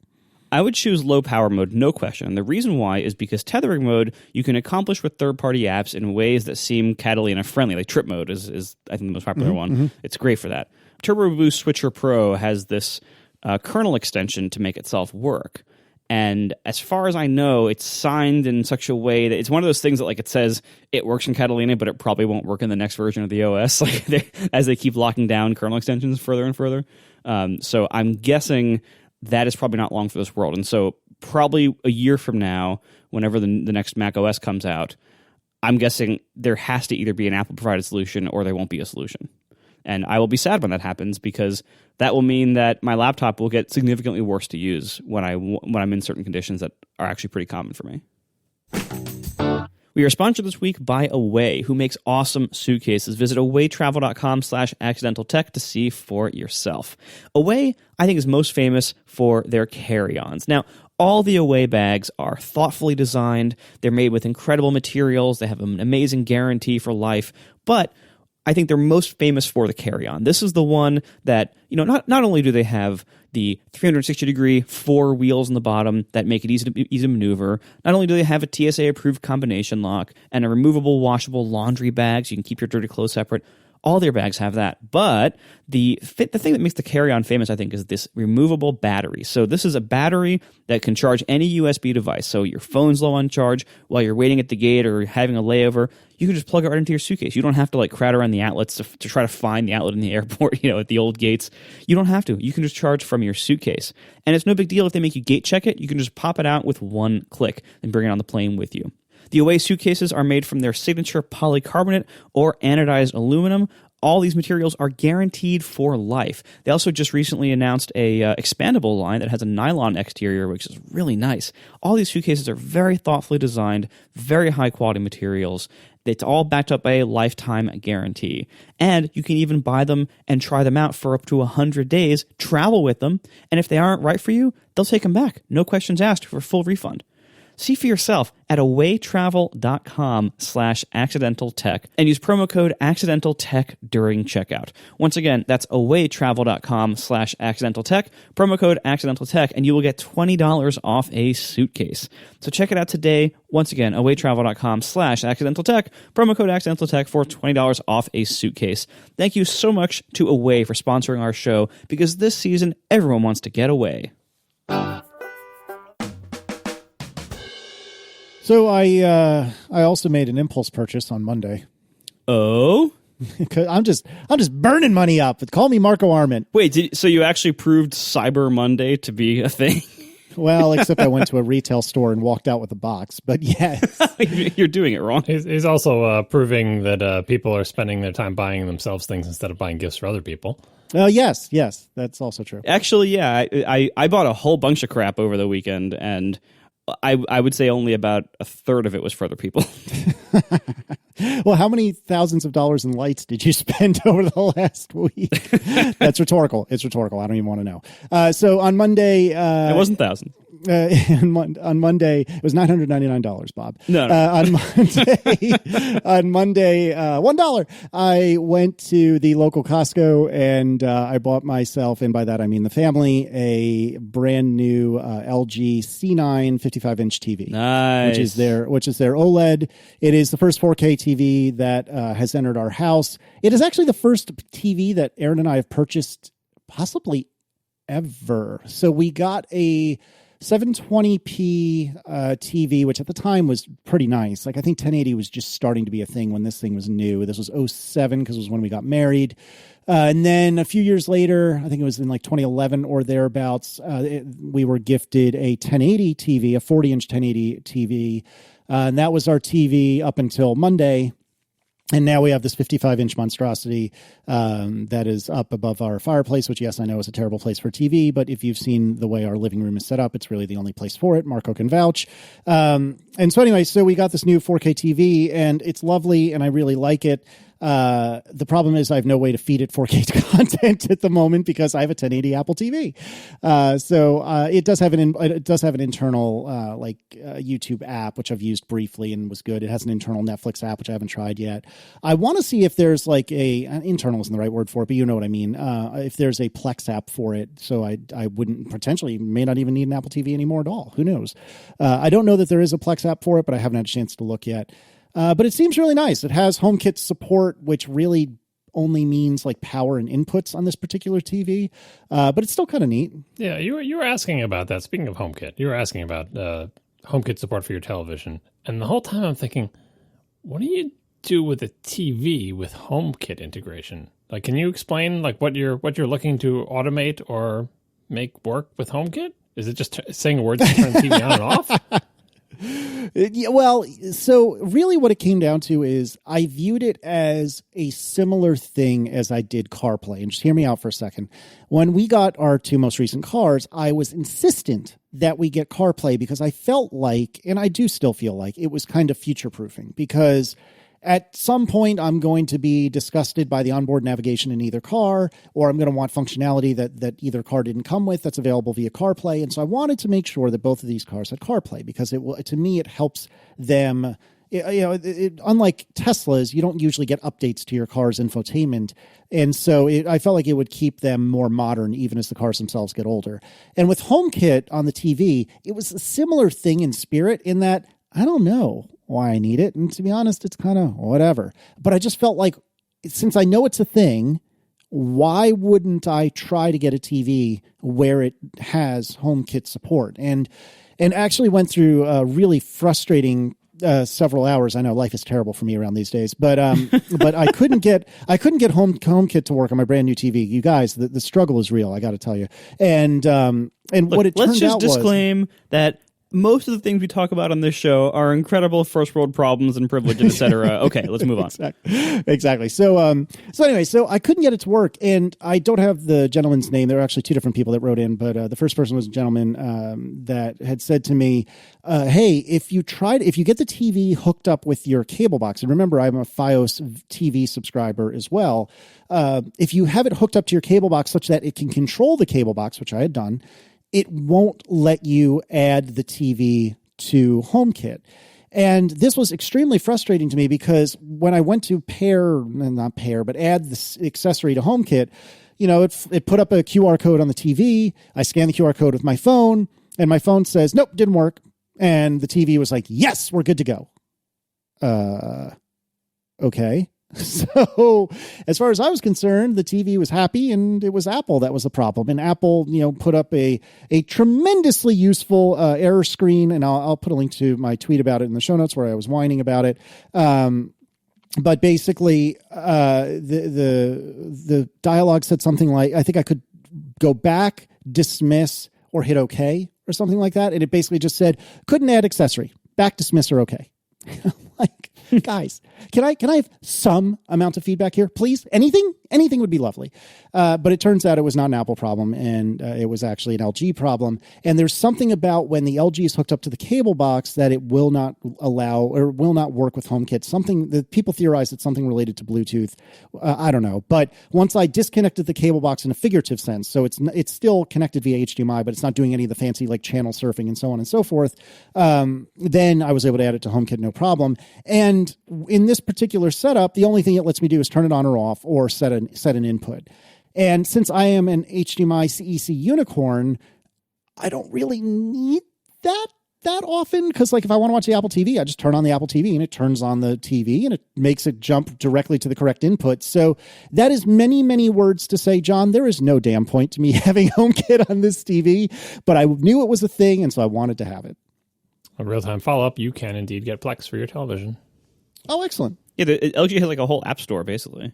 I would choose low power mode, no question. And the reason why is because tethering mode you can accomplish with third-party apps in ways that seem Catalina friendly. Like trip mode is I think the most popular one. Mm-hmm. It's great for that. Turbo Boost Switcher Pro has this kernel extension to make itself work. And as far as I know, it's signed in such a way that it's one of those things that, like, it says it works in Catalina, but it probably won't work in the next version of the OS, like as they keep locking down kernel extensions further and further. So I'm guessing that is probably not long for this world. And so probably a year from now, whenever the next Mac OS comes out, I'm guessing there has to either be an Apple-provided solution or there won't be a solution. And I will be sad when that happens, because that will mean that my laptop will get significantly worse to use when I'm in certain conditions that are actually pretty common for me. We are sponsored this week by Away, who makes awesome suitcases. Visit awaytravel.com/accidentaltech to see for yourself. Away, I think, is most famous for their carry-ons. Now, all the Away bags are thoughtfully designed. They're made with incredible materials. They have an amazing guarantee for life. But I think they're most famous for the carry-on. This is the one that, not only do they have the 360-degree 4 wheels on the bottom that make it easy to maneuver, not only do they have a TSA-approved combination lock and a removable, washable laundry bag so you can keep your dirty clothes separate. All their bags have that. But the thing that makes the carry-on famous, I think, is this removable battery. So this is a battery that can charge any USB device. So your phone's low on charge while you're waiting at the gate or having a layover, you can just plug it right into your suitcase. You don't have to crowd around the outlets to try to find the outlet in the airport, at the old gates. You don't have to. You can just charge from your suitcase. And it's no big deal if they make you gate check it. You can just pop it out with one click and bring it on the plane with you. The Away suitcases are made from their signature polycarbonate or anodized aluminum. All these materials are guaranteed for life. They also just recently announced a expandable line that has a nylon exterior, which is really nice. All these suitcases are very thoughtfully designed, very high-quality materials. It's all backed up by a lifetime guarantee. And you can even buy them and try them out for up to 100 days, travel with them, and if they aren't right for you, they'll take them back. No questions asked for a full refund. See for yourself at awaytravel.com/accidentaltech and use promo code accidentaltech during checkout. Once again, that's awaytravel.com/accidentaltech, promo code accidentaltech, and you will get $20 off a suitcase. So check it out today. Once again, awaytravel.com/accidentaltech, promo code accidentaltech for $20 off a suitcase. Thank you so much to Away for sponsoring our show, because this season, everyone wants to get away. So I also made an impulse purchase on Monday. Oh, I'm just burning money up. Call me Marco Arment. Wait, so you actually proved Cyber Monday to be a thing? Well, except I went to a retail store and walked out with a box. But yes, you're doing it wrong. He's also proving that people are spending their time buying themselves things instead of buying gifts for other people. Yes, that's also true. Actually, yeah, I bought a whole bunch of crap over the weekend, and I would say only about a third of it was for other people. Well, how many thousands of dollars in lights did you spend over the last week? That's rhetorical. It's rhetorical. I don't even want to know. So on Monday... it wasn't thousands. on Monday, it was $999, Bob. No. On Monday, $1. I went to the local Costco and I bought myself, and by that I mean the family, a brand new LG C9 55-inch TV. Nice. Which is their OLED. It is the first 4K TV that has entered our house. It is actually the first TV that Aaron and I have purchased possibly ever. So we got a 720p TV, which at the time was pretty nice. Like I think 1080 was just starting to be a thing when this thing was new. This was 07 because it was when we got married. And then a few years later, I think it was in like 2011 or thereabouts, we were gifted a 1080 TV, a 40-inch 1080 TV. And that was our TV up until Monday. And now we have this 55-inch monstrosity that is up above our fireplace, which, yes, I know is a terrible place for TV. But if you've seen the way our living room is set up, it's really the only place for it. Marco can vouch. And so anyway, so we got this new 4K TV, and it's lovely, and I really like it. The problem is I have no way to feed it 4K content at the moment because I have a 1080 Apple TV. It does have an internal YouTube app, which I've used briefly and was good. It has an internal Netflix app, which I haven't tried yet. I want to see if there's like internal isn't the right word for it, but you know what I mean. If there's a Plex app for it, so I wouldn't potentially may not even need an Apple TV anymore at all. Who knows? I don't know that there is a Plex app for it, but I haven't had a chance to look yet. But it seems really nice. It has HomeKit support, which really only means like power and inputs on this particular TV. But it's still kind of neat. Yeah, you were asking about that. Speaking of HomeKit, you were asking about HomeKit support for your television. And the whole time I'm thinking, what do you do with a TV with HomeKit integration? Like, can you explain like what you're looking to automate or make work with HomeKit? Is it just saying words to turn the TV on and off? Yeah, well, so really what it came down to is I viewed it as a similar thing as I did CarPlay. And just hear me out for a second. When we got our two most recent cars, I was insistent that we get CarPlay because I felt like, and I do still feel like, it was kind of future-proofing because at some point, I'm going to be disgusted by the onboard navigation in either car, or I'm going to want functionality that either car didn't come with that's available via CarPlay. And so I wanted to make sure that both of these cars had CarPlay because to me, it helps them. Unlike Teslas, you don't usually get updates to your car's infotainment. And so I felt like it would keep them more modern, even as the cars themselves get older. And with HomeKit on the TV, it was a similar thing in spirit in that, I don't know why I need it. And to be honest, it's kind of whatever. But I just felt like since I know it's a thing, why wouldn't I try to get a TV where it has HomeKit support? And actually went through a really frustrating several hours. I know life is terrible for me around these days, but but I couldn't get HomeKit to work on my brand new TV. You guys, the struggle is real. I got to tell you. And Look, what it turned out was, let's just disclaim that most of the things we talk about on this show are incredible first world problems and privilege, etc. Okay, let's move on. Exactly. So anyway, so I couldn't get it to work, and I don't have the gentleman's name. There were actually two different people that wrote in, but the first person was a gentleman that had said to me, "Hey, if you get the TV hooked up with your cable box, and remember, I'm a FiOS TV subscriber as well. If you have it hooked up to your cable box such that it can control the cable box, which I had done." It won't let you add the TV to HomeKit. And this was extremely frustrating to me because when I went to add this accessory to HomeKit, it put up a QR code on the TV. I scanned the QR code with my phone, and my phone says, nope, didn't work. And the TV was like, yes, we're good to go. Okay. So as far as I was concerned, the TV was happy and it was Apple that was the problem. And Apple, put up a tremendously useful error screen. And I'll put a link to my tweet about it in the show notes where I was whining about it. But basically, the dialogue said something like, I think I could go back, dismiss, or hit OK or something like that. And it basically just said, couldn't add accessory, back, dismiss, or OK. Like, guys, can I have some amount of feedback here, please? Anything Anything would be lovely. But it turns out it was not an Apple problem, and it was actually an LG problem. And there's something about when the LG is hooked up to the cable box that it will not allow or will not work with HomeKit. Something that people theorize it's something related to Bluetooth. I don't know. But once I disconnected the cable box in a figurative sense, so it's still connected via HDMI, but it's not doing any of the fancy like channel surfing and so on and so forth. Then I was able to add it to HomeKit, no problem. And in this particular setup, the only thing it lets me do is turn it on or off or set an input. And since I am an HDMI CEC unicorn, I don't really need that often, because like if I want to watch the Apple TV, I just turn on the Apple TV and it turns on the TV and it makes it jump directly to the correct input. So that is many, many words to say, John, there is no damn point to me having HomeKit on this TV, but I knew it was a thing, and so I wanted to have it. A real-time follow-up, you can indeed get Plex for your television. Oh, excellent. Yeah, the LG has like a whole app store, basically.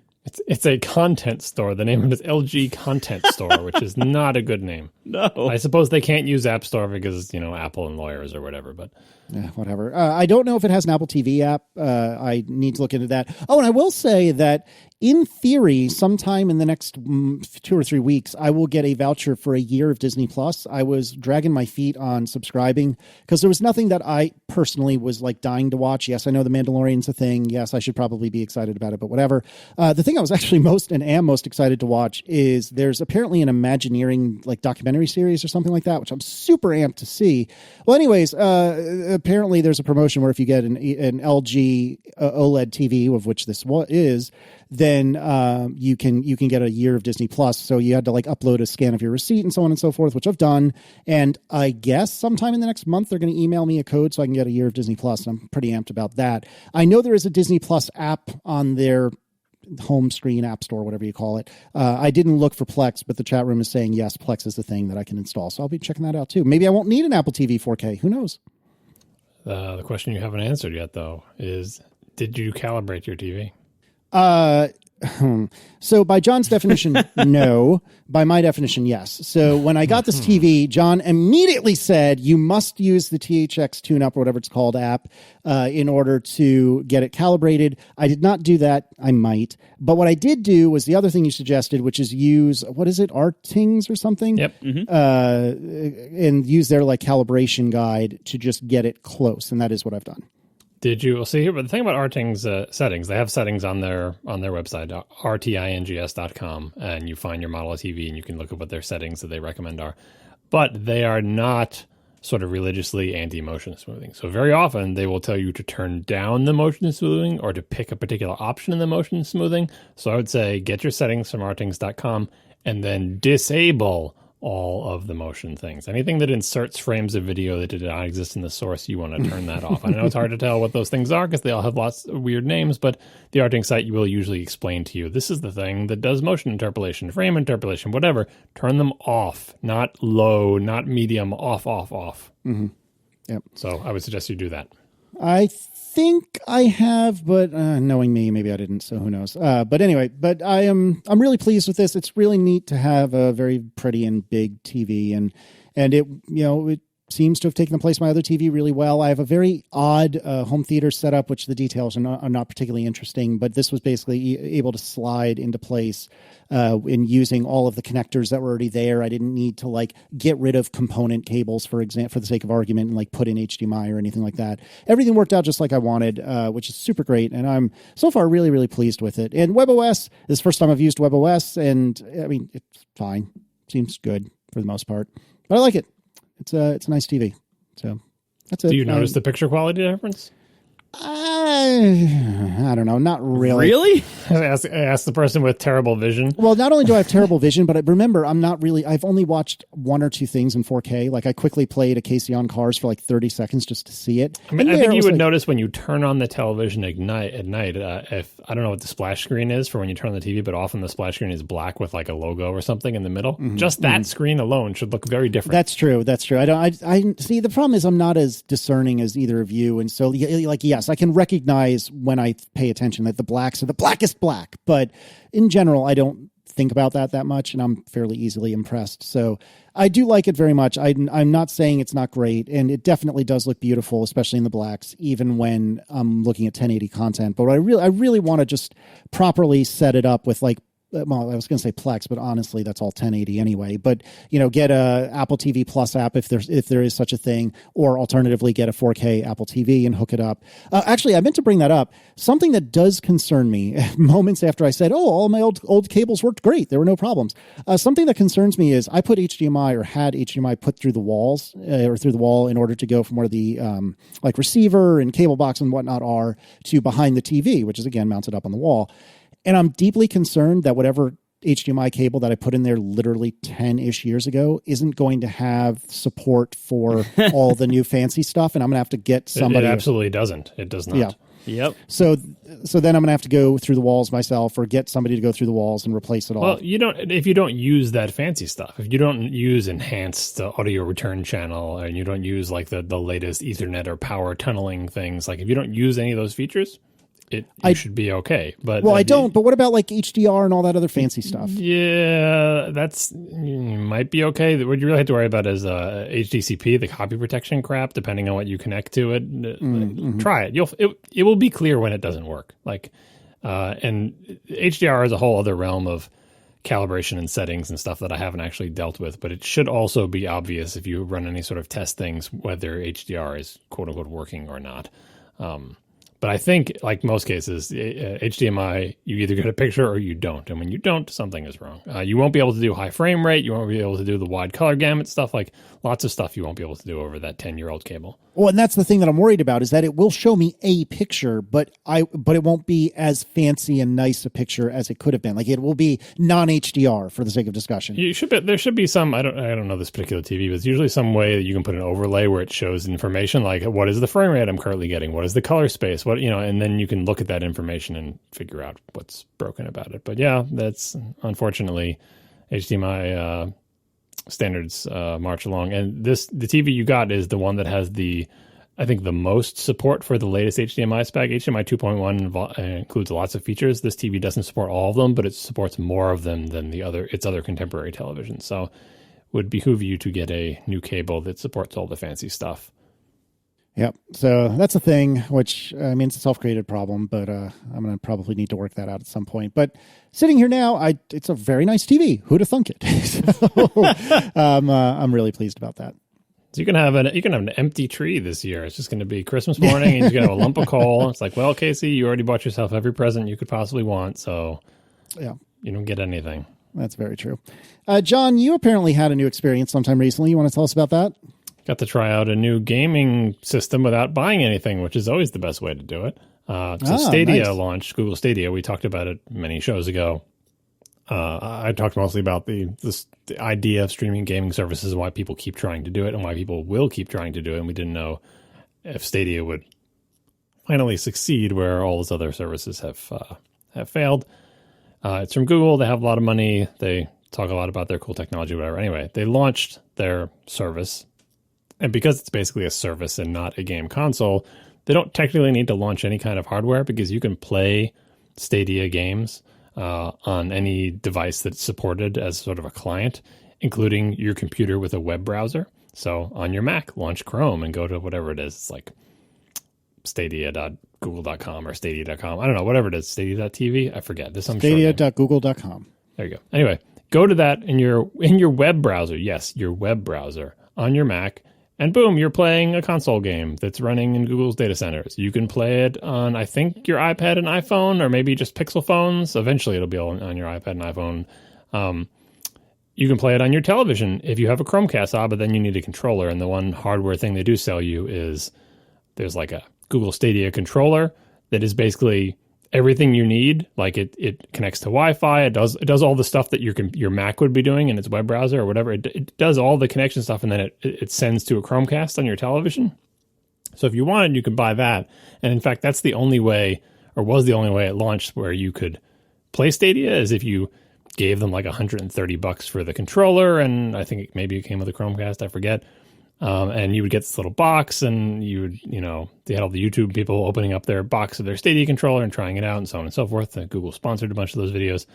It's a content store. The name of it is LG Content Store, which is not a good name. No. I suppose they can't use App Store because, Apple and lawyers or whatever, but... Yeah, whatever. I don't know if it has an Apple TV app. I need to look into that. Oh, and I will say that in theory, sometime in the next 2 or 3 weeks, I will get a voucher for a year of Disney Plus. I was dragging my feet on subscribing because there was nothing that I personally was like dying to watch. Yes, I know The Mandalorian's a thing. Yes, I should probably be excited about it, but whatever. The thing I was actually am most excited to watch is there's apparently an Imagineering like documentary series or something like that, which I'm super amped to see. Well, anyways, apparently there's a promotion where if you get an LG OLED TV, of which this is, then you can get a year of Disney Plus. So you had to like upload a scan of your receipt and so on and so forth, which I've done. And I guess sometime in the next month they're going to email me a code so I can get a year of Disney Plus. And I'm pretty amped about that. I know there is a Disney Plus app on their home screen app store, whatever you call it. I didn't look for Plex, but the chat room is saying yes, Plex is the thing that I can install. So I'll be checking that out too. Maybe I won't need an Apple TV 4K. Who knows? The question you haven't answered yet, though, is did you calibrate your TV? So by John's definition, no. By my definition, yes. So when I got this TV, John immediately said, you must use the THX TuneUp or whatever it's called app in order to get it calibrated. I did not do that. I might. But what I did do was the other thing you suggested, which is use, what is it, Artings or something? Yep. And use their like calibration guide to just get it close. And that is what I've done. Did you see here? But the thing about Arting's settings, they have settings on their website, rtings.com, and you find your model of TV and you can look at what their settings that they recommend are. But they are not sort of religiously anti-motion smoothing. So very often they will tell you to turn down the motion smoothing or to pick a particular option in the motion smoothing. So I would say get your settings from rtings.com and then disable all of the motion things. Anything that inserts frames of video that did not exist in the source, you want to turn that off. I know it's hard to tell what those things are because they all have lots of weird names, but the Arting site will usually explain to you, this is the thing that does motion interpolation, frame interpolation, whatever. Turn them off, not low, not medium, off. Mm-hmm. Yep. So I would suggest you do that. I think I have, but knowing me, maybe I didn't, so who knows. But anyway, I'm really pleased with this. It's really neat to have a very pretty and big TV, and it it seems to have taken the place of my other TV really well. I have a very odd home theater setup, which the details are not particularly interesting, but this was basically able to slide into place in using all of the connectors that were already there. I didn't need to like get rid of component cables, for example, for the sake of argument, and like put in HDMI or anything like that. Everything worked out just like I wanted, which is super great. And I'm so far really, really pleased with it. And WebOS is the first time I've used WebOS, and I mean, it's fine. Seems good for the most part, but I like it. It's a nice TV. So that's it. Do you notice the picture quality difference? I don't know. Not really. Really? I asked the person with terrible vision. Well, not only do I have terrible vision, but remember, I've only watched 1 or 2 things in 4K. Like I quickly played a Casey on Cars for like 30 seconds just to see it. I mean, I think you would notice when you turn on the television at night, if I don't know what the splash screen is for when you turn on the TV, but often the splash screen is black with like a logo or something in the middle. Mm-hmm. Just that screen alone should look very different. That's true. I see. The problem is I'm not as discerning as either of you. And so like, yes, I can recognize when I pay attention that the blacks are the blackest black, but in general, I don't think about that much, and I'm fairly easily impressed. So I do like it very much. I'm not saying it's not great, and it definitely does look beautiful, especially in the blacks, even when I'm looking at 1080 content. But I really want to just properly set it up with like well, I was going to say Plex, but honestly, that's all 1080 anyway. But, get a Apple TV Plus app if there is such a thing, or alternatively get a 4K Apple TV and hook it up. Actually, I meant to bring that up. Something that does concern me moments after I said, oh, all my old cables worked great. There were no problems. Something that concerns me is I put HDMI or had HDMI put through the walls or through the wall in order to go from where the like receiver and cable box and whatnot are to behind the TV, which is again mounted up on the wall. And I'm deeply concerned that whatever HDMI cable that I put in there literally 10-ish years ago isn't going to have support for all the new fancy stuff. And I'm going to have to get somebody. It absolutely doesn't. It does not. Yeah. Yep. So then I'm going to have to go through the walls myself or get somebody to go through the walls and replace it all. Well, if you don't use that fancy stuff, if you don't use enhanced audio return channel and you don't use like the latest Ethernet or power tunneling things, like if you don't use any of those features, you should be okay. But I don't. But what about like HDR and all that other fancy stuff? Yeah, might be okay. What you really have to worry about is HDCP, the copy protection crap. Depending on what you connect to it, try it. It will be clear when it doesn't work. Like, and HDR is a whole other realm of calibration and settings and stuff that I haven't actually dealt with. But it should also be obvious if you run any sort of test things whether HDR is quote unquote working or not. But I think, like most cases, HDMI, you either get a picture or you don't. And when you don't, something is wrong. You won't be able to do high frame rate. You won't be able to do the wide color gamut stuff. Like lots of stuff you won't be able to do over that 10-year-old cable. Well, and that's the thing that I'm worried about is that it will show me a picture, but it won't be as fancy and nice a picture as it could have been. Like it will be non-HDR for the sake of discussion. There should be some. I don't know this particular TV, but it's usually some way that you can put an overlay where it shows information like what is the frame rate I'm currently getting, what is the color space, and then you can look at that information and figure out what's broken about it. But yeah, that's unfortunately HDMI standards march along, and the TV you got is the one that has I think the most support for the latest HDMI spec. HDMI 2.1 includes lots of features. This TV doesn't support all of them, but it supports more of them than its other contemporary televisions. So, would behoove you to get a new cable that supports all the fancy stuff. Yep. So that's a thing, which, I mean, it's a self-created problem, but I'm going to probably need to work that out at some point. But sitting here now, it's a very nice TV. Who'd have thunk it? So I'm really pleased about that. So you can have an empty tree this year. It's just going to be Christmas morning, and you're going to have a lump of coal. It's like, well, Casey, you already bought yourself every present you could possibly want, so yeah, you don't get anything. That's very true. John, you apparently had a new experience sometime recently. You want to tell us about that? Got to try out a new gaming system without buying anything, which is always the best way to do it. So Stadia launched, Google Stadia. We talked about it many shows ago. I talked mostly about the idea of streaming gaming services and why people keep trying to do it and why people will keep trying to do it. And we didn't know if Stadia would finally succeed where all those other services have failed. It's from Google. They have a lot of money. They talk a lot about their cool technology, whatever. Anyway, they launched their service. And because it's basically a service and not a game console, they don't technically need to launch any kind of hardware because you can play Stadia games on any device that's supported as sort of a client, including your computer with a web browser. So on your Mac, launch Chrome and go to whatever it is. It's like stadia.google.com or stadia.com. I don't know, whatever it is, stadia.tv. I forget. Stadia.google.com. There you go. Anyway, go to that in your web browser. Yes, your web browser on your Mac. And boom, you're playing a console game that's running in Google's data centers. You can play it on, I think, your iPad and iPhone, or maybe just Pixel phones. Eventually, it'll be on your iPad and iPhone. You can play it on your television if you have a Chromecast, but then you need a controller. And the one hardware thing they do sell you is there's like a Google Stadia controller that is basically everything you need. Like it connects to Wi-Fi. It does all the stuff that your Mac would be doing in its web browser or whatever. It does all the connection stuff, and then it sends to a Chromecast on your television. So if you wanted, you could buy that. And in fact, that's the only way, or was the only way it launched where you could play Stadia, is if you gave them like $130 for the controller, and I think maybe it came with a Chromecast, I forget. And you would get this little box, and they had all the YouTube people opening up their box of their Stadia controller and trying it out and so on and so forth. Google sponsored a bunch of those videos,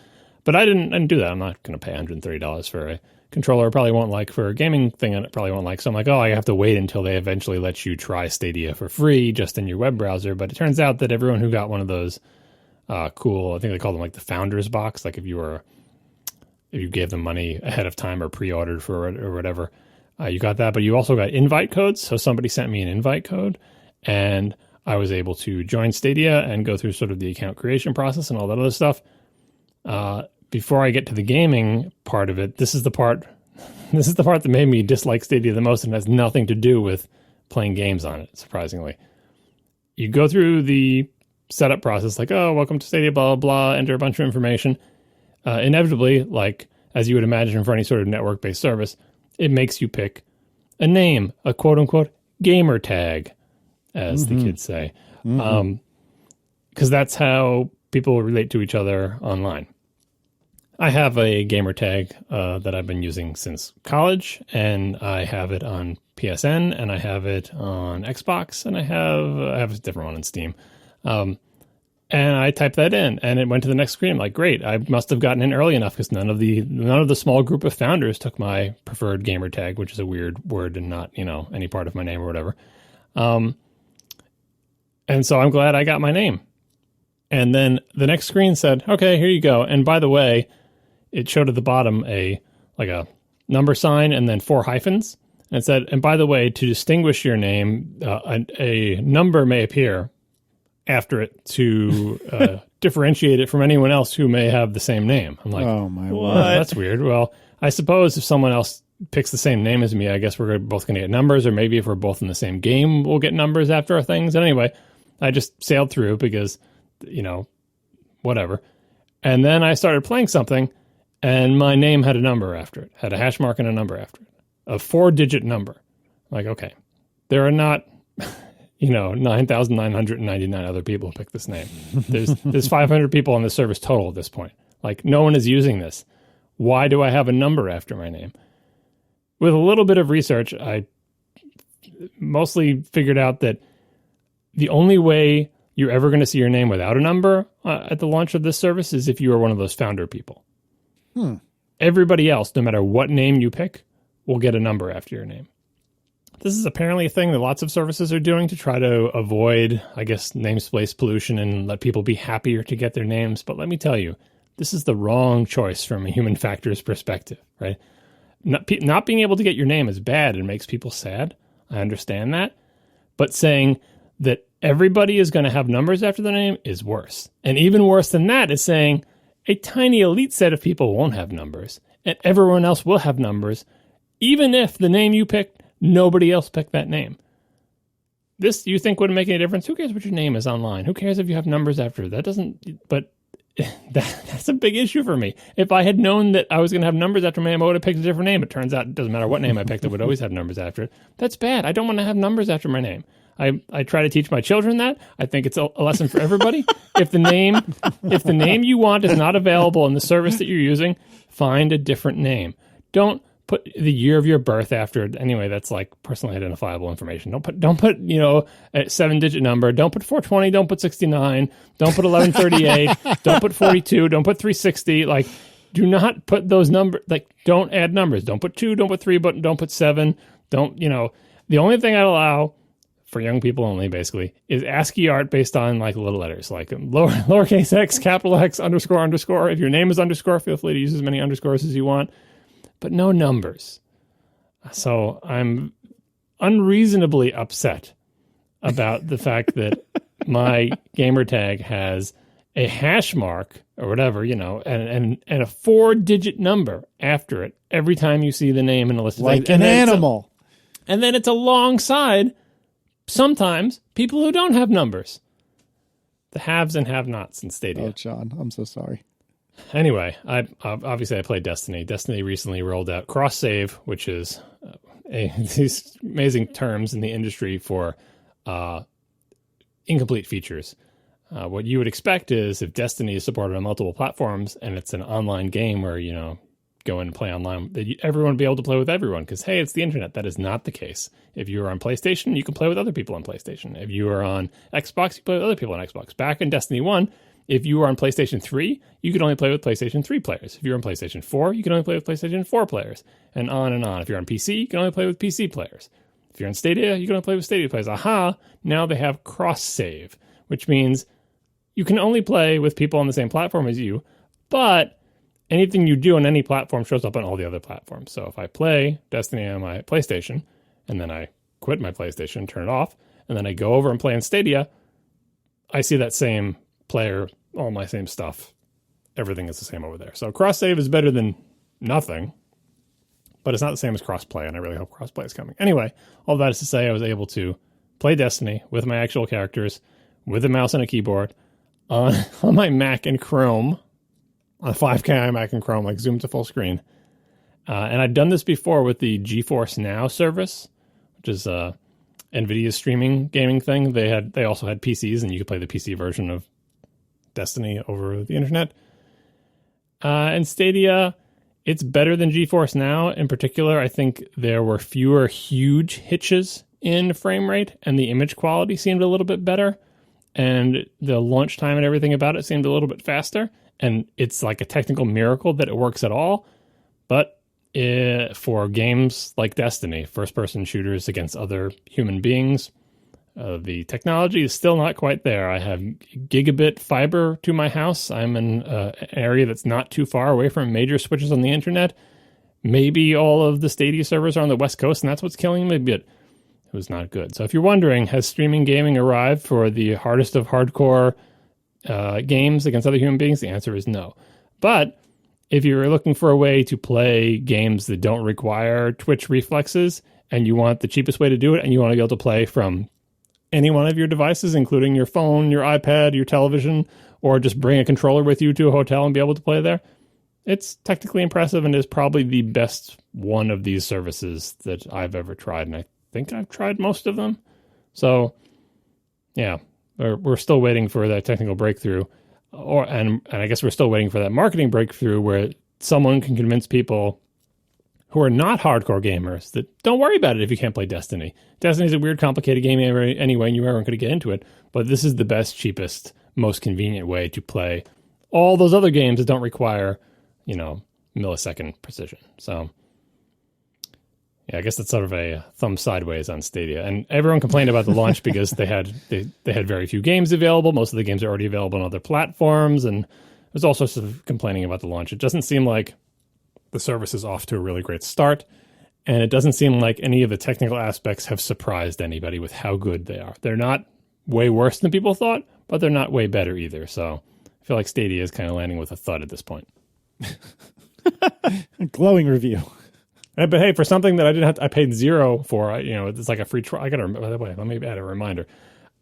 but I didn't do that. I'm not going to pay $130 for a controller. I probably won't like, for a gaming thing. I probably won't like. So I'm like, I have to wait until they eventually let you try Stadia for free just in your web browser. But it turns out that everyone who got one of those cool. I think they call them like the founders box. Like if you gave them money ahead of time or pre-ordered for it or whatever, you got that. But you also got invite codes. So somebody sent me an invite code, and I was able to join Stadia and go through sort of the account creation process and all that other stuff. Before I get to the gaming part of it, this is the part that made me dislike Stadia the most, and has nothing to do with playing games on it, surprisingly. You go through the setup process, like, oh, welcome to Stadia, blah, blah, blah, enter a bunch of information. Inevitably, like, as you would imagine for any sort of network-based service, it makes you pick a name, a quote-unquote gamer tag, as the kids say. Because that's how people relate to each other online. I have a gamer tag that I've been using since college, and I have it on PSN, and I have it on Xbox, and I have a different one on Steam. And I typed that in, and it went to the next screen. I'm like, great, I must have gotten in early enough, because none of the small group of founders took my preferred gamer tag, which is a weird word and not, any part of my name or whatever. And so I'm glad I got my name. And then the next screen said, okay, here you go. And by the way, it showed at the bottom a number sign and then 4 hyphens. And it said, and by the way, to distinguish your name, a number may appear after it to differentiate it from anyone else who may have the same name. I'm like, oh my what? word. That's weird. Well, I suppose if someone else picks the same name as me, I guess we're both going to get numbers, or maybe if we're both in the same game, we'll get numbers after our things. And anyway, I just sailed through because, whatever. And then I started playing something, and my name had a number after it, had a hash mark and a number after it, a 4-digit number. Like, okay, there are not, 9,999 other people who pick this name. There's 500 people on the service total at this point. Like, no one is using this. Why do I have a number after my name? With a little bit of research, I mostly figured out that the only way you're ever going to see your name without a number at the launch of this service is if you are one of those founder people. Everybody else, no matter what name you pick, will get a number after your name. This is apparently a thing that lots of services are doing to try to avoid, I guess, namespace pollution and let people be happier to get their names. But let me tell you, this is the wrong choice from a human factors perspective, right? Not being able to get your name is bad and makes people sad. I understand that. But saying that everybody is going to have numbers after their name is worse. And even worse than that is saying a tiny elite set of people won't have numbers, and everyone else will have numbers, even if the name you picked, nobody else picked that name. This, you think, wouldn't make any difference? Who cares what your name is online? Who cares if you have numbers after it? That doesn't, but that's a big issue for me. If I had known that I was going to have numbers after my name, I would have picked a different name. It turns out it doesn't matter what name I picked, it would always have numbers after it. That's bad. I don't want to have numbers after my name. I try to teach my children that. I think it's a lesson for everybody. If the name you want is not available in the service that you're using, find a different name. Don't put the year of your birth after it. Anyway, that's like personally identifiable information. Don't put a 7-digit number. Don't put 420. Don't put 69. Don't put 1138. Don't put 42. Don't put 360. Like, do not put those numbers. Like, don't add numbers. Don't put 2. Don't put 3. But don't put 7. Don't. The only thing I allow, for young people only, basically, is ASCII art based on like little letters, like lowercase x, capital X, underscore, underscore. If your name is underscore, feel free to use as many underscores as you want, but no numbers. So I'm unreasonably upset about the fact that my gamer tag has a hash mark or whatever, and a 4-digit number after it every time you see the name in a list of like things. an animal. And then it's alongside sometimes people who don't have numbers. The haves and have-nots in Stadia. Oh, John, I'm so sorry. Anyway, I played Destiny. Destiny recently rolled out cross-save, which is these amazing terms in the industry for incomplete features. What you would expect is if Destiny is supported on multiple platforms and it's an online game where, go in and play online, that everyone would be able to play with everyone because, hey, it's the internet. That is not the case. If you are on PlayStation, you can play with other people on PlayStation. If you are on Xbox, you play with other people on Xbox. Back in Destiny 1, if you were on PlayStation 3, you could only play with PlayStation 3 players. If you're on PlayStation 4, you can only play with PlayStation 4 players, and on and on. If you're on PC, you can only play with PC players. If you're on Stadia, you can only play with Stadia players. Aha! Now they have cross-save, which means you can only play with people on the same platform as you, but anything you do on any platform shows up on all the other platforms. So if I play Destiny on my PlayStation, and then I quit my PlayStation, turn it off, and then I go over and play on Stadia, I see that same player, all my same stuff. Everything is the same over there. So cross-save is better than nothing, but it's not the same as cross-play, and I really hope cross-play is coming. Anyway, all that is to say I was able to play Destiny with my actual characters, with a mouse and a keyboard, on my Mac and Chrome, on a 5K Mac and Chrome, like zoomed to full screen. And I'd done this before with the GeForce Now service, which is NVIDIA's streaming gaming thing. They also had PCs, and you could play the PC version of Destiny over the internet. And Stadia, it's better than GeForce Now. In particular, I think there were fewer huge hitches in frame rate, and the image quality seemed a little bit better. And the launch time and everything about it seemed a little bit faster. And it's like a technical miracle that it works at all. But for games like Destiny, first-person shooters against other human beings, the technology is still not quite there. I have gigabit fiber to my house. I'm in an area that's not too far away from major switches on the internet. Maybe all of the Stadia servers are on the West Coast, and that's what's killing me, but it was not good. So if you're wondering, has streaming gaming arrived for the hardest of hardcore games against other human beings? The answer is no. But if you're looking for a way to play games that don't require twitch reflexes, and you want the cheapest way to do it, and you want to be able to play from any one of your devices, including your phone, your iPad, your television, or just bring a controller with you to a hotel and be able to play there, it's technically impressive and is probably the best one of these services that I've ever tried. And I think I've tried most of them. So, yeah, we're still waiting for that technical breakthrough. And I guess we're still waiting for that marketing breakthrough where someone can convince people who are not hardcore gamers that don't worry about it if you can't play Destiny. Destiny's a weird, complicated game anyway, and you aren't going to get into it. But this is the best, cheapest, most convenient way to play all those other games that don't require, millisecond precision. So, yeah, I guess that's sort of a thumb sideways on Stadia. And everyone complained about the launch because they had very few games available. Most of the games are already available on other platforms, and there's all sorts of complaining about the launch. It doesn't seem like the service is off to a really great start, and it doesn't seem like any of the technical aspects have surprised anybody with how good they are. They're not way worse than people thought, but they're not way better either. So I feel like Stadia is kind of landing with a thud at this point. A glowing review. But hey, for something that I paid $0 for, it's like a free trial. By the way, let me add a reminder.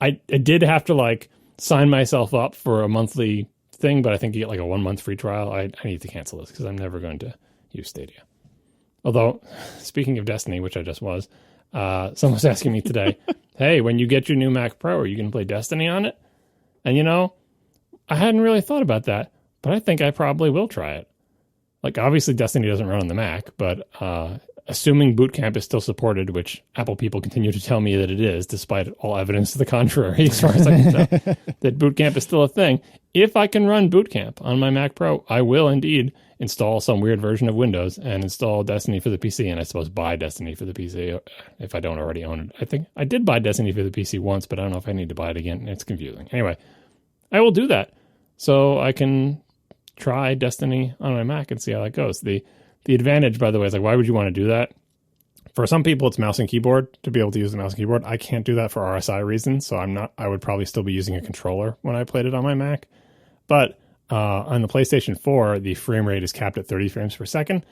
I did have to sign myself up for a monthly thing, but I think you get like a 1 month free trial. I need to cancel this because I'm never going to use Stadia. Although, speaking of Destiny, which I just was, someone was asking me today, hey, when you get your new Mac Pro, are you going to play Destiny on it? And I hadn't really thought about that, but I think I probably will try it. Like, obviously, Destiny doesn't run on the Mac, but assuming Boot Camp is still supported, which Apple people continue to tell me that it is, despite all evidence to the contrary, as far as I can tell, that Boot Camp is still a thing. If I can run Boot Camp on my Mac Pro, I will indeed install some weird version of Windows and install Destiny for the PC, and I suppose buy Destiny for the PC if I don't already own it. I think I did buy Destiny for the PC once, but I don't know if I need to buy it again. It's confusing. Anyway, I will do that so I can try Destiny on my Mac and see how that goes. The advantage, by the way, is why would you want to do that? For some people, it's mouse and keyboard to be able to use the mouse and keyboard. I can't do that for RSI reasons, so I would probably still be using a controller when I played it on my Mac. But on the PlayStation 4, the frame rate is capped at 30 frames per second,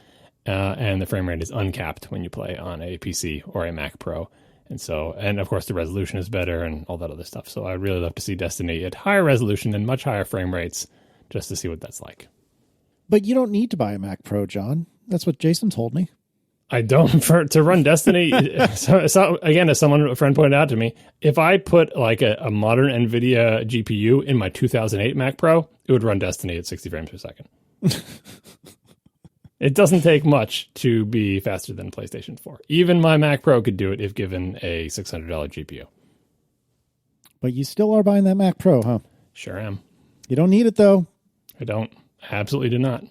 and the frame rate is uncapped when you play on a PC or a Mac Pro. And of course, the resolution is better and all that other stuff. So I'd really love to see Destiny at higher resolution and much higher frame rates just to see what that's like. But you don't need to buy a Mac Pro, John. That's what Jason told me. I don't. To run Destiny, so again, as a friend pointed out to me, if I put like a modern NVIDIA GPU in my 2008 Mac Pro, it would run Destiny at 60 frames per second. It doesn't take much to be faster than PlayStation 4. Even my Mac Pro could do it if given a $600 GPU. But you still are buying that Mac Pro, huh? Sure am. You don't need it, though. I don't. I absolutely do not.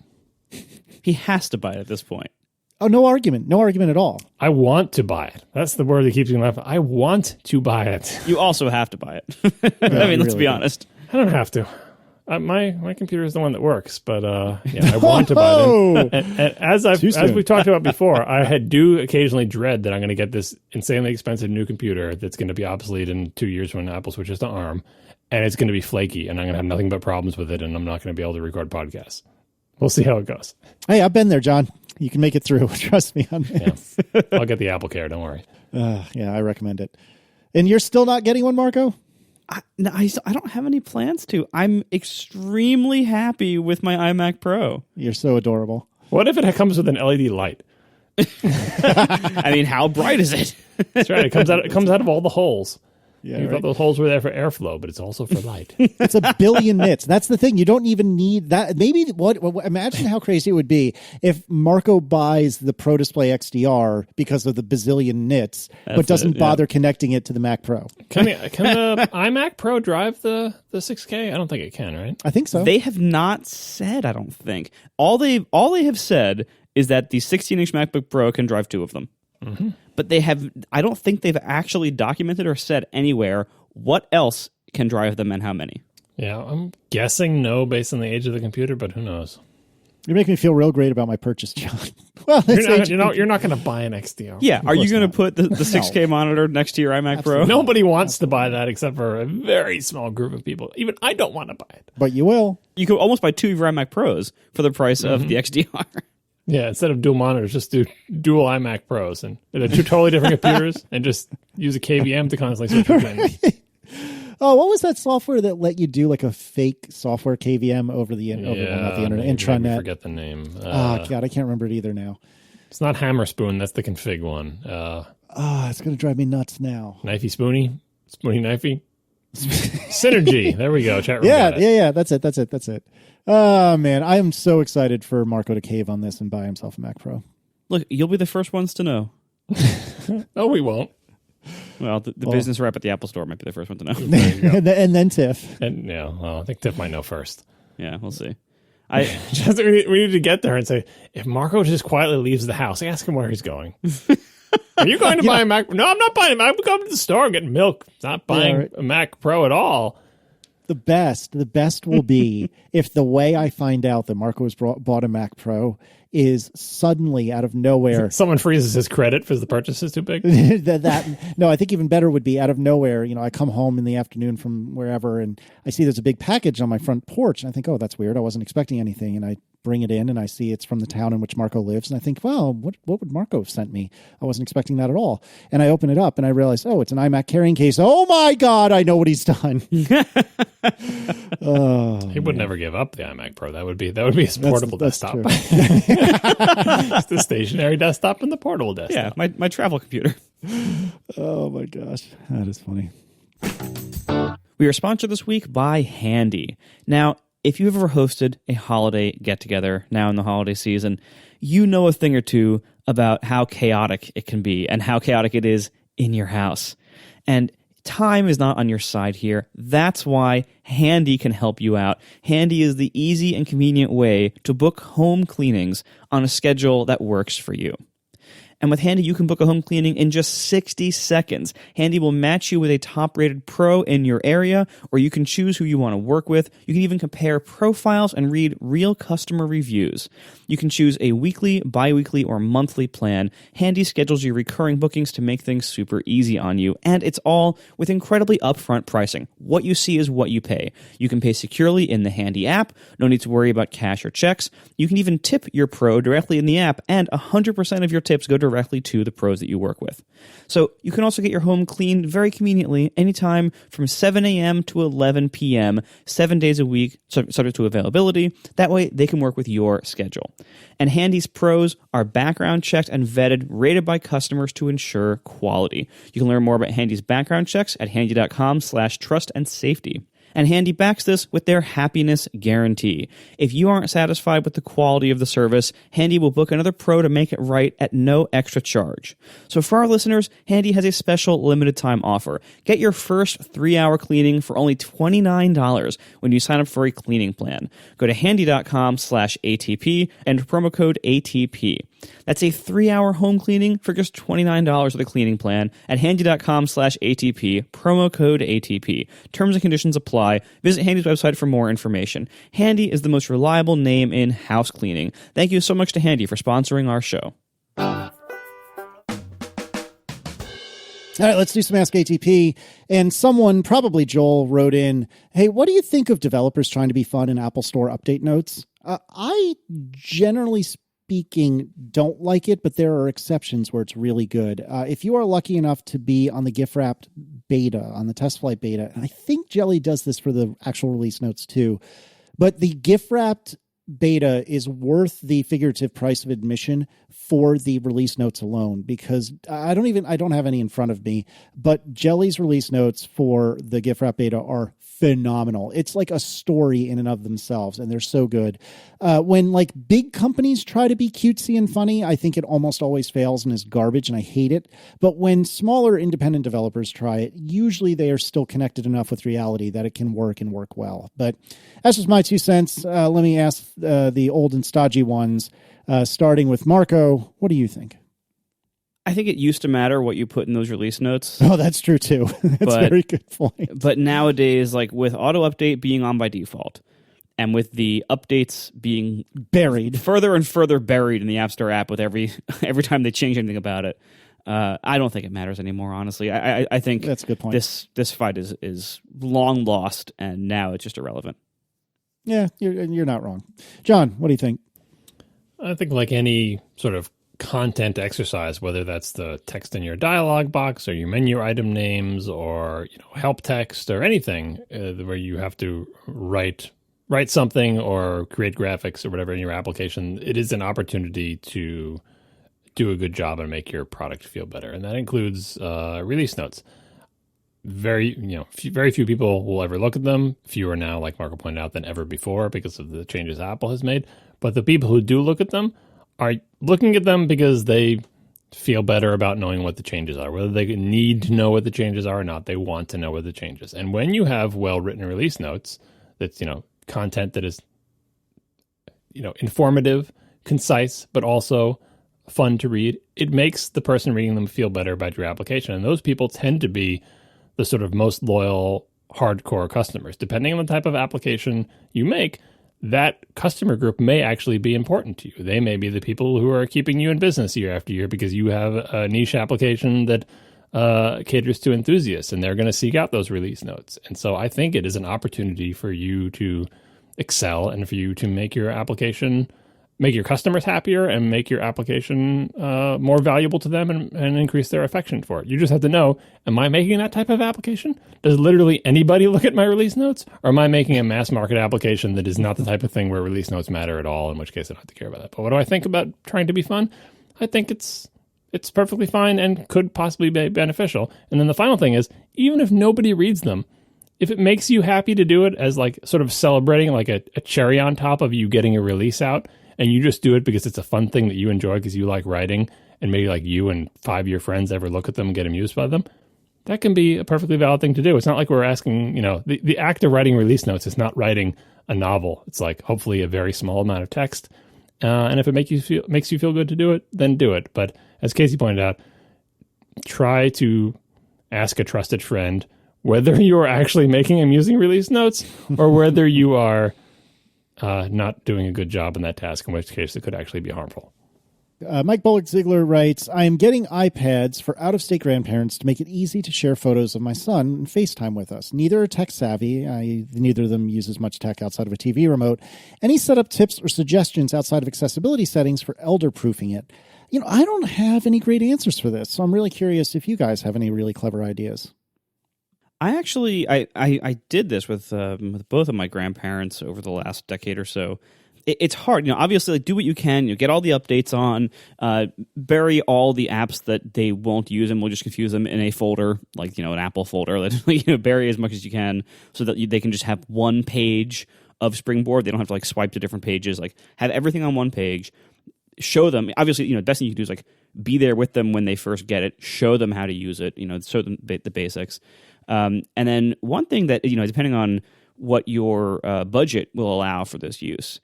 He has to buy it at this point. Oh, no argument. No argument at all. I want to buy it. That's the word that keeps me laughing. I want to buy it. You also have to buy it. I mean, let's be honest. I don't have to. My computer is the one that works, but I want to buy them. And as we talked about before, I do occasionally dread that I'm going to get this insanely expensive new computer that's going to be obsolete in 2 years when Apple switches to ARM, and it's going to be flaky, and I'm going to have nothing but problems with it, and I'm not going to be able to record podcasts. We'll see how it goes. Hey, I've been there, John. You can make it through. Trust me on this. Yeah. I'll get the Apple Care. Don't worry. Yeah, I recommend it. And you're still not getting one, Marco? I don't have any plans to. I'm extremely happy with my iMac Pro. You're so adorable. What if it comes with an LED light? I mean, how bright is it? That's right. It comes out of all the holes. Yeah, You thought those holes were there for airflow, but it's also for light. It's a billion nits. That's the thing. You don't even need that. Maybe imagine how crazy it would be if Marco buys the Pro Display XDR because of the bazillion nits, but doesn't bother connecting it to the Mac Pro. Can the iMac Pro drive the 6K? I don't think it can, right? I think so. They have not said, I don't think. All they have said is that the 16-inch MacBook Pro can drive 2 of them. Mm-hmm. But I don't think they've actually documented or said anywhere what else can drive them and how many. Yeah, I'm guessing no based on the age of the computer, but who knows? You're making me feel real great about my purchase, John. Well, you're not going to buy an XDR. Yeah, are you going to put the 6K monitor next to your iMac Pro? Nobody wants to buy that except for a very small group of people. Even I don't want to buy it. But you will. You could almost buy 2 of your iMac Pros for the price of the XDR. Yeah, instead of dual monitors, just do dual iMac Pros. And they're 2 totally different computers, and just use a KVM to constantly switch between. Oh, what was that software that let you do like a fake software KVM over the not the internet, intranet? I forget the name. God, I can't remember it either now. It's not Hammerspoon. That's the config one. It's going to drive me nuts now. Knifey Spoony? Spoony Knifey? Synergy. There we go. Chat room. Yeah. That's it. Oh, man. I am so excited for Marco to cave on this and buy himself a Mac Pro. Look, you'll be the first ones to know. No, we won't. Well, the business rep at the Apple Store might be the first one to know. and then Tiff. And I think Tiff might know first. Yeah, we'll see. We need to get there and say, if Marco just quietly leaves the house, ask him where he's going. Are you going to buy a Mac? No, I'm not buying a Mac. I'm going to the store and getting milk. Not buying a Mac Pro at all. The best will be if the way I find out that Marco has bought a Mac Pro is suddenly out of nowhere. Someone freezes his credit because the purchase is too big. No, I think even better would be out of nowhere. I come home in the afternoon from wherever and I see there's a big package on my front porch and I think, oh, that's weird. I wasn't expecting anything. And I bring it in and I see it's from the town in which Marco lives. And I think, well, what would Marco have sent me? I wasn't expecting that at all. And I open it up and I realize, oh, it's an iMac carrying case. Oh my God, I know what he's done. He would never give up the iMac Pro. That would be his portable desktop. It's the stationary desktop and the portable desktop. Yeah, my travel computer. Oh my gosh, that is funny. We are sponsored this week by Handy. Now, if you've ever hosted a holiday get-together now in the holiday season, you know a thing or two about how chaotic it can be and how chaotic it is in your house. And time is not on your side here. That's why Handy can help you out. Handy is the easy and convenient way to book home cleanings on a schedule that works for you. And with Handy, you can book a home cleaning in just 60 seconds. Handy will match you with a top-rated pro in your area, or you can choose who you want to work with. You can even compare profiles and read real customer reviews. You can choose a weekly, bi-weekly, or monthly plan. Handy schedules your recurring bookings to make things super easy on you, and it's all with incredibly upfront pricing. What you see is what you pay. You can pay securely in the Handy app. No need to worry about cash or checks. You can even tip your pro directly in the app, and 100% of your tips go directly to the pros that you work with. So you can also get your home cleaned very conveniently anytime from 7 a.m. to 11 p.m., 7 days a week, subject to availability. That way they can work with your schedule. And Handy's pros are background checked and vetted, rated by customers to ensure quality. You can learn more about Handy's background checks at handy.com/trust and safety. And Handy backs this with their happiness guarantee. If you aren't satisfied with the quality of the service, Handy will book another pro to make it right at no extra charge. So for our listeners, Handy has a special limited time offer. Get your first 3-hour cleaning for only $29 when you sign up for a cleaning plan. Go to handy.com/ATP and promo code ATP. That's a 3-hour home cleaning for just $29 with a cleaning plan at handy.com/ATP, promo code ATP. Terms and conditions apply. Visit Handy's website for more information. Handy is the most reliable name in house cleaning. Thank you so much to Handy for sponsoring our show. All right, let's do some Ask ATP. And someone, probably Joel, wrote in, hey, what do you think of developers trying to be fun in Apple Store update notes? I, generally speaking, don't like it, but there are exceptions where it's really good. If you are lucky enough to be on the gift-wrapped beta, on the test flight beta, and I think Jelly does this for the actual release notes too, but the gift-wrapped beta is worth the figurative price of admission for the release notes alone, because I don't have any in front of me, but Jelly's release notes for the gift wrap beta are phenomenal. It's like a story in and of themselves, and they're so good. When like big companies try to be cutesy and funny, I think it almost always fails and is garbage, and I hate it. But when smaller independent developers try it, usually they are still connected enough with reality that it can work and work well. But that's just my 2 cents. Let me ask the old and stodgy ones, starting with Marco. What do you think? I think it used to matter what you put in those release notes. Oh, that's true too. That's a very good point. But nowadays, like with auto update being on by default, and with the updates being buried further and further buried in the App Store app with every time they change anything about it, I don't think it matters anymore. Honestly, I think that's a good point. This fight is long lost, and now it's just irrelevant. Yeah, you're not wrong. John, what do you think? I think like any sort of content exercise, whether that's the text in your dialog box or your menu item names or help text or anything where you have to write something or create graphics or whatever in your application, it is an opportunity to do a good job and make your product feel better. And that includes release notes. Very few people will ever look at them. Fewer now, like Marco pointed out, than ever before because of the changes Apple has made. But the people who do look at them are looking at them because they feel better about knowing what the changes are. Whether they need to know what the changes are or not, they want to know what the changes. And when you have well-written release notes, that's content that is informative, concise, but also fun to read, it makes the person reading them feel better about your application. And those people tend to be the sort of most loyal, hardcore customers. Depending on the type of application you make, that customer group may actually be important to you. They may be the people who are keeping you in business year after year because you have a niche application that caters to enthusiasts, and they're going to seek out those release notes. And so I think it is an opportunity for you to excel and for you to make your application, make your customers happier and make your application more valuable to them and increase their affection for it. You just have to know, am I making that type of application? Does literally anybody look at my release notes? Or am I making a mass market application that is not the type of thing where release notes matter at all, in which case I don't have to care about that. But what do I think about trying to be fun? I think it's perfectly fine and could possibly be beneficial. And then the final thing is, even if nobody reads them, if it makes you happy to do it as like sort of celebrating like a cherry on top of you getting a release out, and you just do it because it's a fun thing that you enjoy because you like writing, and maybe like you and 5 of your friends ever look at them and get amused by them, that can be a perfectly valid thing to do. It's not like we're asking, the act of writing release notes is not writing a novel. It's like hopefully a very small amount of text. And if it makes you feel good to do it, then do it. But as Casey pointed out, try to ask a trusted friend whether you're actually making amusing release notes or whether you are not doing a good job in that task, in which case it could actually be harmful. Mike Bullock-Ziegler writes, I am getting iPads for out-of-state grandparents to make it easy to share photos of my son and FaceTime with us. Neither are tech-savvy. Neither of them uses much tech outside of a TV remote. Any setup tips or suggestions outside of accessibility settings for elder-proofing it? I don't have any great answers for this, so I'm really curious if you guys have any really clever ideas. I actually I did this with both of my grandparents over the last decade or so. It's hard, obviously, like, do what you can, get all the updates on, bury all the apps that they won't use and will just confuse them in a folder, like, an Apple folder, bury as much as you can so that they can just have one page of Springboard. They don't have to swipe to different pages, have everything on one page, show them, obviously, the best thing you can do is be there with them when they first get it, show them how to use it, show them the basics. And then one thing that, depending on what your budget will allow for this use,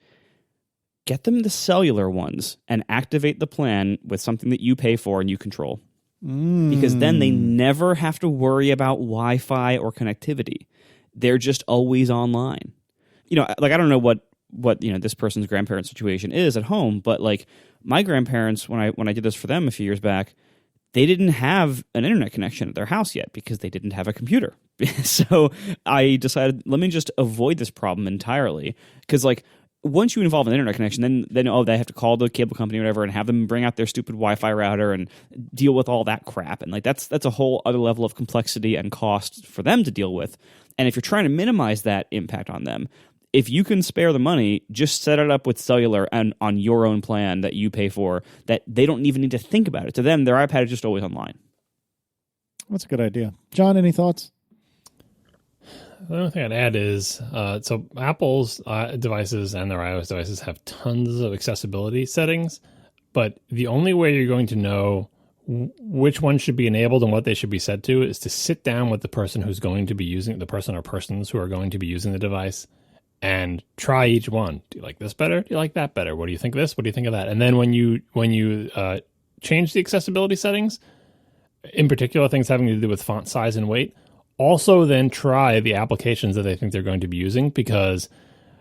get them the cellular ones and activate the plan with something that you pay for and you control. Because then they never have to worry about Wi-Fi or connectivity. They're just always online. Like I don't know what this person's grandparent situation is at home, but like my grandparents, when I did this for them a few years back, they didn't have an internet connection at their house yet because they didn't have a computer. So I decided, let me just avoid this problem entirely. Because like once you involve an internet connection, then they have to call the cable company or whatever and have them bring out their stupid Wi-Fi router and deal with all that crap. And like that's a whole other level of complexity and cost for them to deal with. And if you're trying to minimize that impact on them, if you can spare the money, just set it up with cellular and on your own plan that you pay for, that they don't even need to think about it. To them, their iPad is just always online. That's a good idea. John, any thoughts? The only thing I'd add is, so Apple's devices and their iOS devices have tons of accessibility settings, but the only way you're going to know which one should be enabled and what they should be set to is to sit down with the person who's going to be using the person or persons who are going to be using the device and try each one. Do you like this better? Do you like that better? What do you think of this? What do you think of that? And then when you change the accessibility settings, in particular things having to do with font size and weight, also then try the applications that they think they're going to be using, because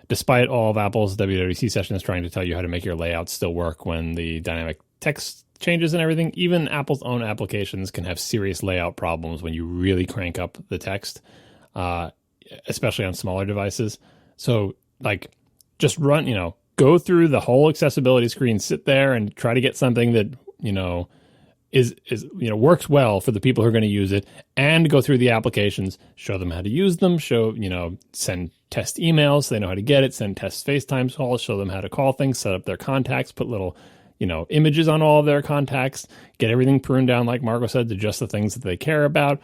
despite all of Apple's WWDC sessions trying to tell you how to make your layouts still work when the dynamic text changes and everything, even Apple's own applications can have serious layout problems when you really crank up the text, especially on smaller devices. So like just go through the whole accessibility screen, sit there and try to get something that, is works well for the people who are going to use it, and go through the applications, show them how to use them, send test emails so they know how to get it, send test FaceTime calls, show them how to call things, set up their contacts, put little, images on all of their contacts, get everything pruned down, like Margo said, to just the things that they care about.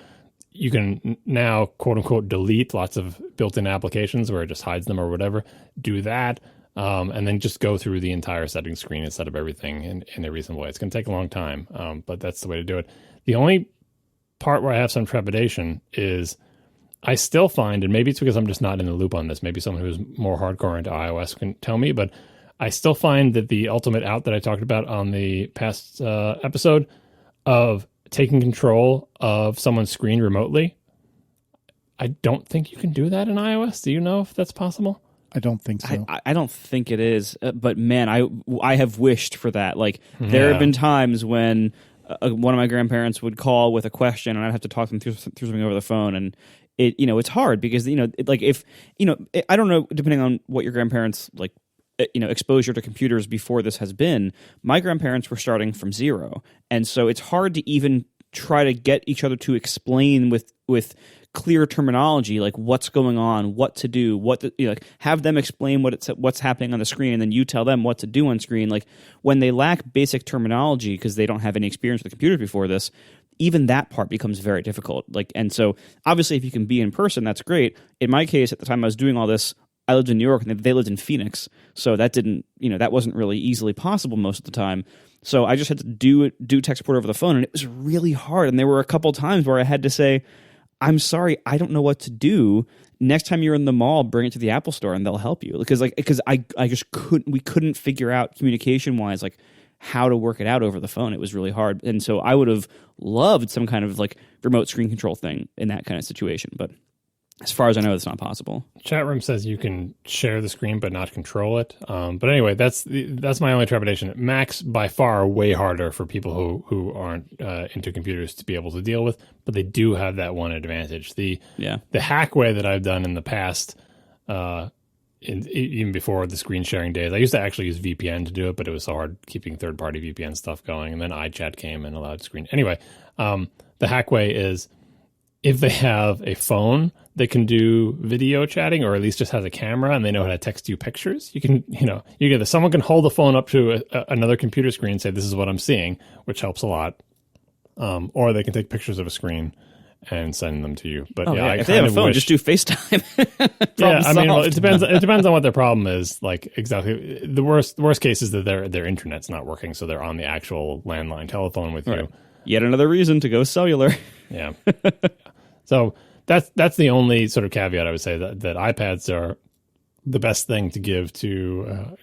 You can now, quote unquote, delete lots of built-in applications where it just hides them or whatever. Do that. And then just go through the entire settings screen and set up everything in a reasonable way. It's going to take a long time, but that's the way to do it. The only part where I have some trepidation is I still find, and maybe it's because I'm just not in the loop on this, maybe someone who's more hardcore into iOS can tell me, but I still find that the ultimate out that I talked about on the past episode of taking control of someone's screen remotely, I don't think you can do that in iOS. Do you know if that's possible? I don't think so. I don't think it is, but man, I have wished for that. Like there have been times when one of my grandparents would call with a question, and I'd have to talk them through something over the phone, and it's hard because I don't know, depending on what your grandparents exposure to computers before this has been. My grandparents were starting from zero, and so it's hard to even try to get each other to explain with clear terminology, like what's going on, what to do, have them explain what's happening on the screen, and then you tell them what to do on screen. Like when they lack basic terminology because they don't have any experience with the computers before this, even that part becomes very difficult. And so obviously if you can be in person, that's great. In my case, at the time I was doing all this, I lived in New York and they lived in Phoenix, so that didn't, that wasn't really easily possible most of the time. So I just had to do tech support over the phone, and it was really hard. And there were a couple times where I had to say, I'm sorry, I don't know what to do. Next time you're in the mall, bring it to the Apple Store and they'll help you. Because I just couldn't figure out communication wise, how to work it out over the phone. It was really hard. And so I would have loved some kind of remote screen control thing in that kind of situation. But as far as I know, it's not possible. Chat room says you can share the screen but not control it. But anyway, that's my only trepidation. Mac's by far way harder for people who aren't into computers to be able to deal with, but they do have that one advantage. The hack way that I've done in the past, even before the screen sharing days, I used to actually use VPN to do it, but it was so hard keeping third-party VPN stuff going, and then iChat came and allowed screen. Anyway, the hack way is if they have a phone that can do video chatting, or at least just has a camera and they know how to text you pictures, you can, someone can hold the phone up to another computer screen and say, this is what I'm seeing, which helps a lot. Or they can take pictures of a screen and send them to you. But if they have a phone, just do FaceTime. It depends on what their problem is. Exactly. The worst case is that their internet's not working, so they're on the actual landline telephone with you. Yet another reason to go cellular. Yeah. So that's the only sort of caveat I would say, that iPads are the best thing to give to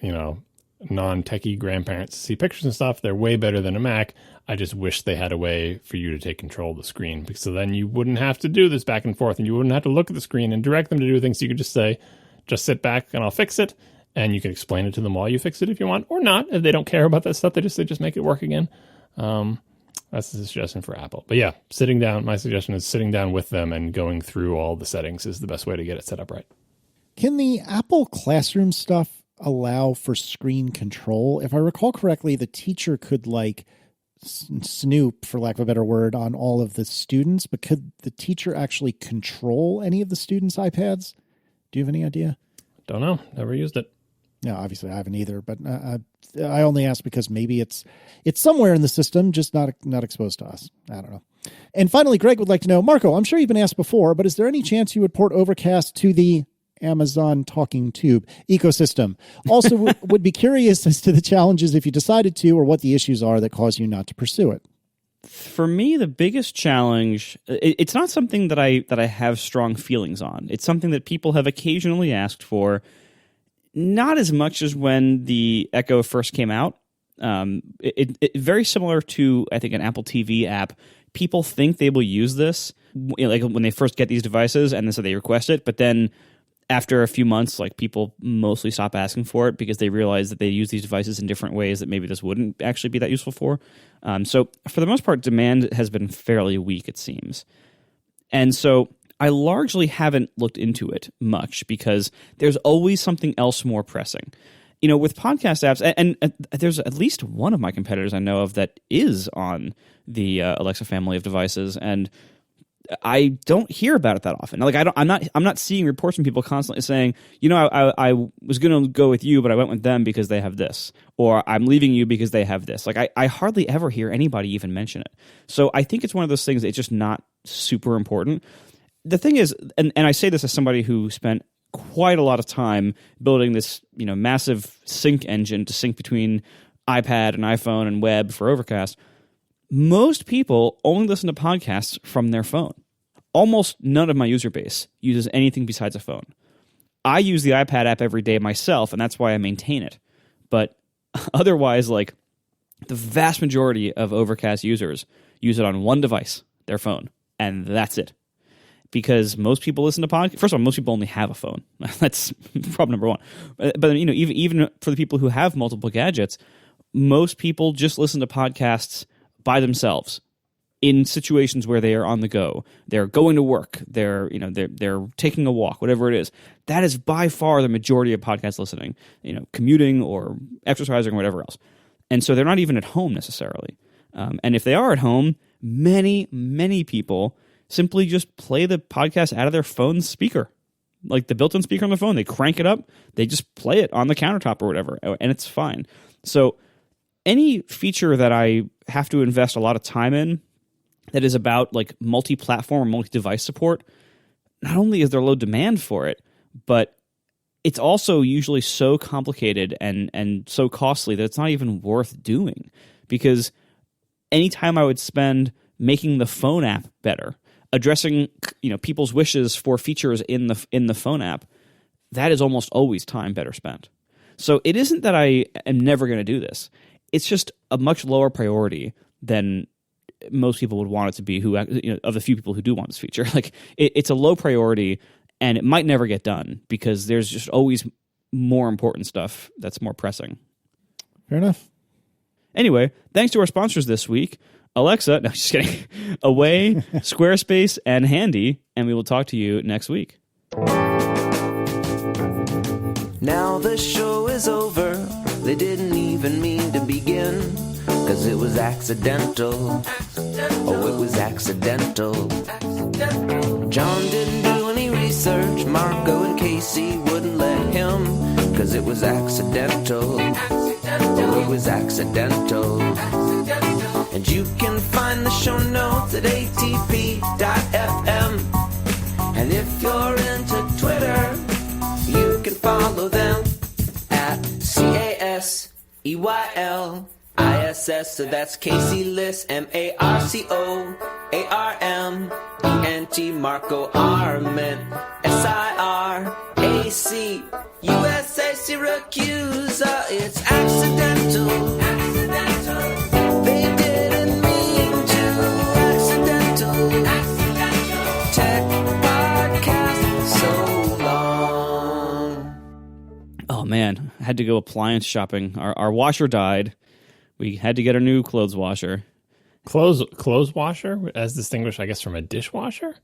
non-techie grandparents see pictures and stuff. They're way better than a Mac. I just wish they had a way for you to take control of the screen, because so then you wouldn't have to do this back and forth, and you wouldn't have to look at the screen and direct them to do things. You could just say, just sit back and I'll fix it. And you can explain it to them while you fix it if you want, or not. If they don't care about that stuff, they just make it work again. That's the suggestion for Apple. But yeah, sitting down, my suggestion is sitting down with them and going through all the settings is the best way to get it set up right. Can the Apple Classroom stuff allow for screen control? If I recall correctly, the teacher could like snoop, for lack of a better word, on all of the students, but could the teacher actually control any of the students' iPads? Do you have any idea? Don't know. Never used it. No, obviously I haven't either, but I only ask because maybe it's somewhere in the system, just not exposed to us. I don't know. And finally, Greg would like to know, Marco, I'm sure you've been asked before, but is there any chance you would port Overcast to the Amazon Talking Tube ecosystem? Also, would be curious as to the challenges if you decided to, or what the issues are that cause you not to pursue it. For me, the biggest challenge, it's not something that I have strong feelings on. It's something that people have occasionally asked for, not as much as when the Echo first came out. It very similar to, I think, an Apple TV app. People think they will use this, like when they first get these devices, and then so they request it, but then after a few months, like, people mostly stop asking for it because they realize that they use these devices in different ways that maybe this wouldn't actually be that useful for. So for the most part, demand has been fairly weak, it seems. And so I largely haven't looked into it much because there's always something else more pressing. You know, with podcast apps, and there's at least one of my competitors I know of that is on the Alexa family of devices, and I don't hear about it that often. Like, I'm not seeing reports from people constantly saying, you know, I was going to go with you, but I went with them because they have this, or I'm leaving you because they have this. Like, I hardly ever hear anybody even mention it. So I think it's one of those things that it's just not super important. The thing is, and I say this as somebody who spent quite a lot of time building this, you know, massive sync engine to sync between iPad and iPhone and web for Overcast. Most people only listen to podcasts from their phone. Almost none of my user base uses anything besides a phone. I use the iPad app every day myself, and that's why I maintain it. But otherwise, like, the vast majority of Overcast users use it on one device, their phone, and that's it. Because most people listen to podcasts. First of all, most people only have a phone. That's problem number one. But you know, even for the people who have multiple gadgets, most people just listen to podcasts by themselves in situations where they are on the go. They're going to work. They're taking a walk, whatever it is. That is by far the majority of podcast listening. You know, commuting or exercising or whatever else. And so they're not even at home necessarily. And if they are at home, many people simply just play the podcast out of their phone's speaker, like the built-in speaker on the phone. They crank it up, they just play it on the countertop or whatever, and it's fine. So any feature that I have to invest a lot of time in that is about like multi-platform or multi-device support, not only is there low demand for it, but it's also usually so complicated and so costly that it's not even worth doing. Because any time I would spend making the phone app better, addressing, you know, people's wishes for features in the phone app, that is almost always time better spent. So it isn't that I am never going to do this. It's just a much lower priority than most people would want it to be, who, you know, of the few people who do want this feature. Like, it's a low priority, and it might never get done because there's just always more important stuff that's more pressing. Fair enough. Anyway, thanks to our sponsors this week, Alexa, no, just kidding, Away, Squarespace, and Handy, and we will talk to you next week. Now the show is over. They didn't even mean to begin, 'cause it was accidental. Oh, it was accidental. John didn't do any research. Marco and Casey wouldn't let him, 'cause it was accidental. Oh, it was accidental. And you can find the show notes at atp.fm. And if you're into Twitter, you can follow them at CASEYLISS. So that's Casey Liss, MARCOARMENT, Marco Arment, SIRADIO. AC, USA, Syracuse, it's accidental. They didn't mean to. Accidental. Tech podcast so long. Oh man, I had to go appliance shopping. Our washer died. We had to get a new clothes washer. Clothes washer, as distinguished, I guess, from a dishwasher?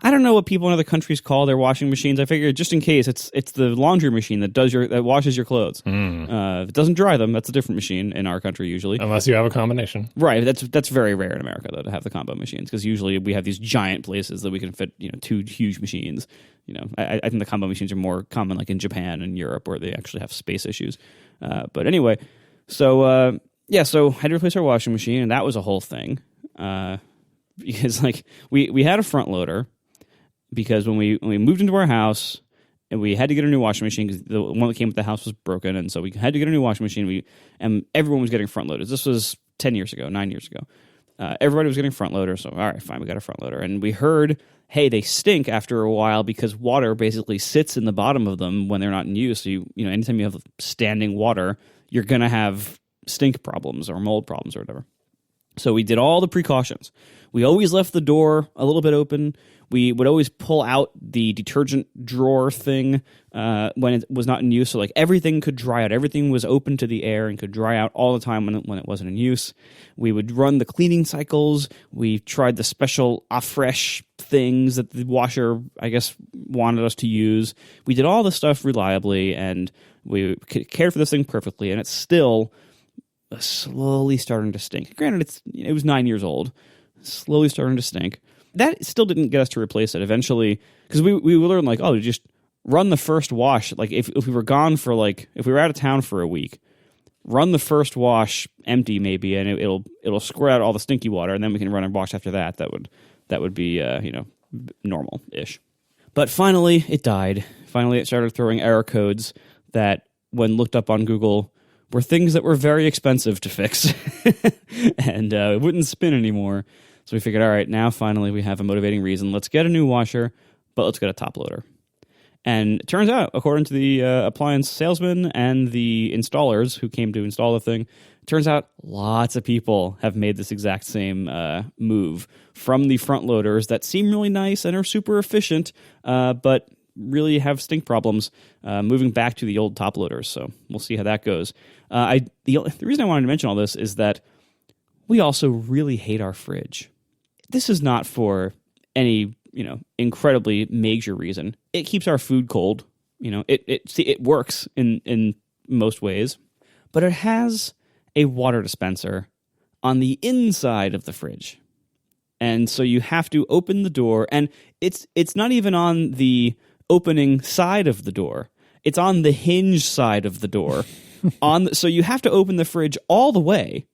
I don't know what people in other countries call their washing machines. I figured just in case, it's the laundry machine that washes your clothes. If it doesn't dry them, that's a different machine in our country usually. Unless you have a combination. Right. That's very rare in America though to have the combo machines because usually we have these giant places that we can fit two huge machines. I think the combo machines are more common like in Japan and Europe where they actually have space issues. But anyway, so I had to replace our washing machine and that was a whole thing because like we had a front loader. Because when we moved into our house and we had to get a new washing machine because the one that came with the house was broken, and so we had to get a new washing machine. And everyone was getting front loaders. This was 9 years ago. Everybody was getting front loaders. So all right, fine, we got a front loader, and we heard, hey, they stink after a while because water basically sits in the bottom of them when they're not in use. So anytime you have standing water, you're gonna have stink problems or mold problems or whatever. So we did all the precautions. We always left the door a little bit open. We would always pull out the detergent drawer thing when it was not in use. So like everything could dry out. Everything was open to the air and could dry out all the time when it wasn't in use. We would run the cleaning cycles. We tried the special afresh things that the washer, I guess, wanted us to use. We did all this stuff reliably, and we cared for this thing perfectly, and it's still slowly starting to stink. Granted, it was 9 years old. Slowly starting to stink. That still didn't get us to replace it eventually, because we learned like, oh, just run the first wash. Like if we were gone for if we were out of town for a week, run the first wash empty maybe, and it'll squirt out all the stinky water, and then we can run a wash after that. That would be normal-ish. But finally, it died. Finally, it started throwing error codes that, when looked up on Google, were things that were very expensive to fix, and it wouldn't spin anymore. So we figured, all right, now finally we have a motivating reason. Let's get a new washer, but let's get a top loader. And it turns out, according to the appliance salesman and the installers who came to install the thing, it turns out lots of people have made this exact same move from the front loaders that seem really nice and are super efficient, but really have stink problems, moving back to the old top loaders. So we'll see how that goes. The reason I wanted to mention all this is that we also really hate our fridge. This is not for any, incredibly major reason. It keeps our food cold. It works in most ways, but it has a water dispenser on the inside of the fridge. And so you have to open the door, and it's not even on the opening side of the door. It's on the hinge side of the door. So you have to open the fridge all the way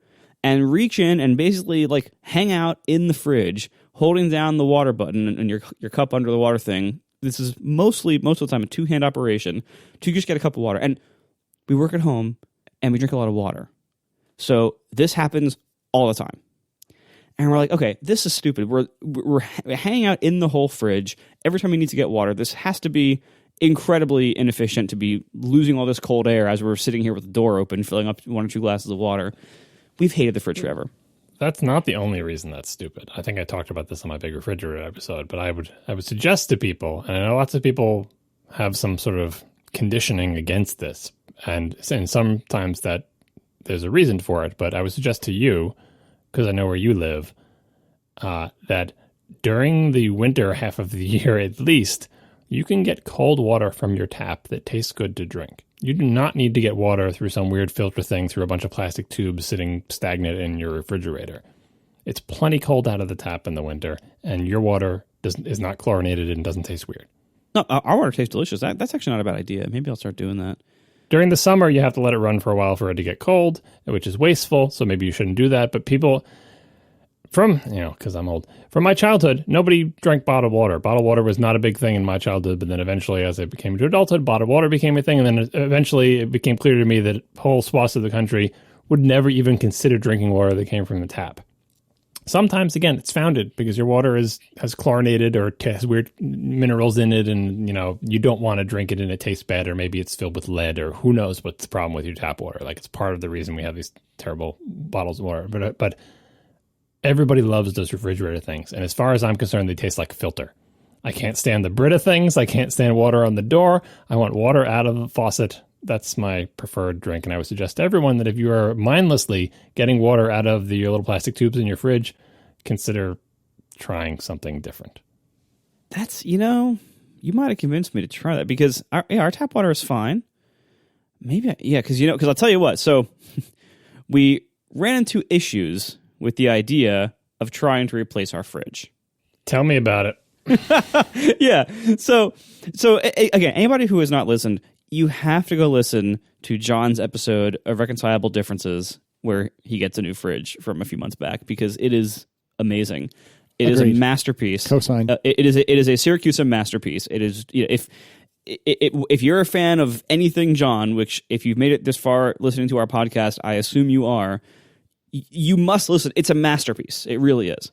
and reach in and basically hang out in the fridge, holding down the water button and your cup under the water thing. This is most of the time a two-hand operation to just get a cup of water. And we work at home and we drink a lot of water. So this happens all the time. And we're like, okay, this is stupid. We're hanging out in the whole fridge every time we need to get water. This has to be incredibly inefficient to be losing all this cold air as we're sitting here with the door open, filling up 1 or 2 glasses of water. We've hated the fridge forever. That's not the only reason that's stupid. I think I talked about this on my big refrigerator episode, but I would suggest to people, and I know lots of people have some sort of conditioning against this, and sometimes that there's a reason for it, but I would suggest to you, because I know where you live, that during the winter half of the year at least, you can get cold water from your tap that tastes good to drink. You do not need to get water through some weird filter thing through a bunch of plastic tubes sitting stagnant in your refrigerator. It's plenty cold out of the tap in the winter, and your water is not chlorinated and doesn't taste weird. No, our water tastes delicious. That's actually not a bad idea. Maybe I'll start doing that. During the summer, you have to let it run for a while for it to get cold, which is wasteful, so maybe you shouldn't do that. But people, because I'm old, from my childhood, nobody drank bottled water. Bottled water was not a big thing in my childhood, but then eventually, as I became to adulthood, bottled water became a thing, and then eventually it became clear to me that whole swaths of the country would never even consider drinking water that came from the tap. Sometimes, again, it's founded because your water has chlorinated or has weird minerals in it, and you don't want to drink it and it tastes bad, or maybe it's filled with lead, or who knows what's the problem with your tap water. Like, it's part of the reason we have these terrible bottles of water. But everybody loves those refrigerator things, and as far as I'm concerned, they taste like a filter. I can't stand the Brita things. I can't stand water on the door. I want water out of the faucet. That's my preferred drink, and I would suggest to everyone that if you are mindlessly getting water out of your little plastic tubes in your fridge, consider trying something different. That's, you might have convinced me to try that, because our tap water is fine. Maybe, because I'll tell you what. So we ran into issues with the idea of trying to replace our fridge. Tell me about it. Yeah. So again, anybody who has not listened, you have to go listen to John's episode of Reconcilable Differences, where he gets a new fridge from a few months back, because it is amazing. It Agreed. is a masterpiece. Cosign. It is a Syracuse masterpiece. It is, if you're a fan of anything John, which if you've made it this far listening to our podcast, I assume you are, you must listen. It's a masterpiece. It really is.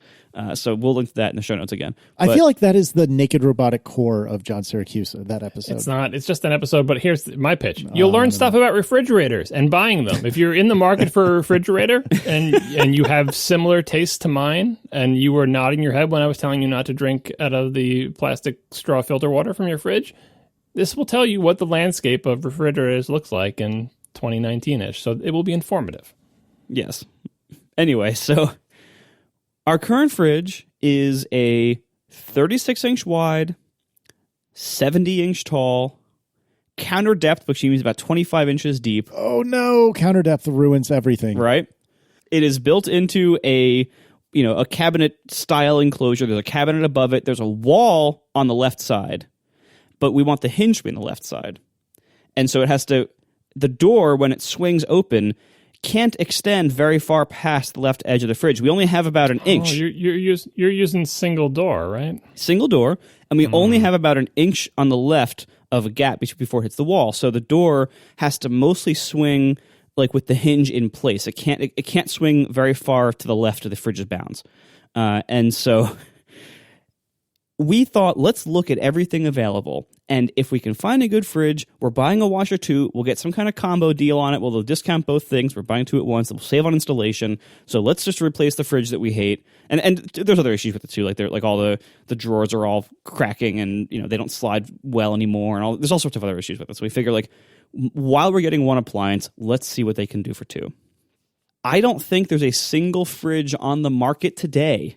So we'll link to that in the show notes again. I feel like that is the naked robotic core of John Syracuse, that episode. It's not. It's just an episode, but here's my pitch. You'll learn stuff about refrigerators and buying them. If you're in the market for a refrigerator and you have similar tastes to mine, and you were nodding your head when I was telling you not to drink out of the plastic straw filter water from your fridge, this will tell you what the landscape of refrigerators looks like in 2019-ish. So it will be informative. Yes. Anyway, so our current fridge is a 36-inch wide, 70-inch tall, counter depth, which means about 25 inches deep. Oh no, counter depth ruins everything. Right? It is built into a cabinet style enclosure. There's a cabinet above it. There's a wall on the left side, but we want the hinge to be on the left side. And so the door, when it swings open, can't extend very far past the left edge of the fridge. We only have about an inch. You're using single door, right? Single door, and we only have about an inch on the left of a gap before it hits the wall. So the door has to mostly swing like with the hinge in place. It can't swing very far to the left of the fridge's bounds. And so we thought, let's look at everything available. And if we can find a good fridge, we're buying a washer too. We'll get some kind of combo deal on it. We'll discount both things. We're buying two at once. We'll save on installation. So let's just replace the fridge that we hate. And there's other issues with it too. Like all the drawers are all cracking, and they don't slide well anymore. And there's all sorts of other issues with it. So we figure, like, while we're getting one appliance, let's see what they can do for two. I don't think there's a single fridge on the market today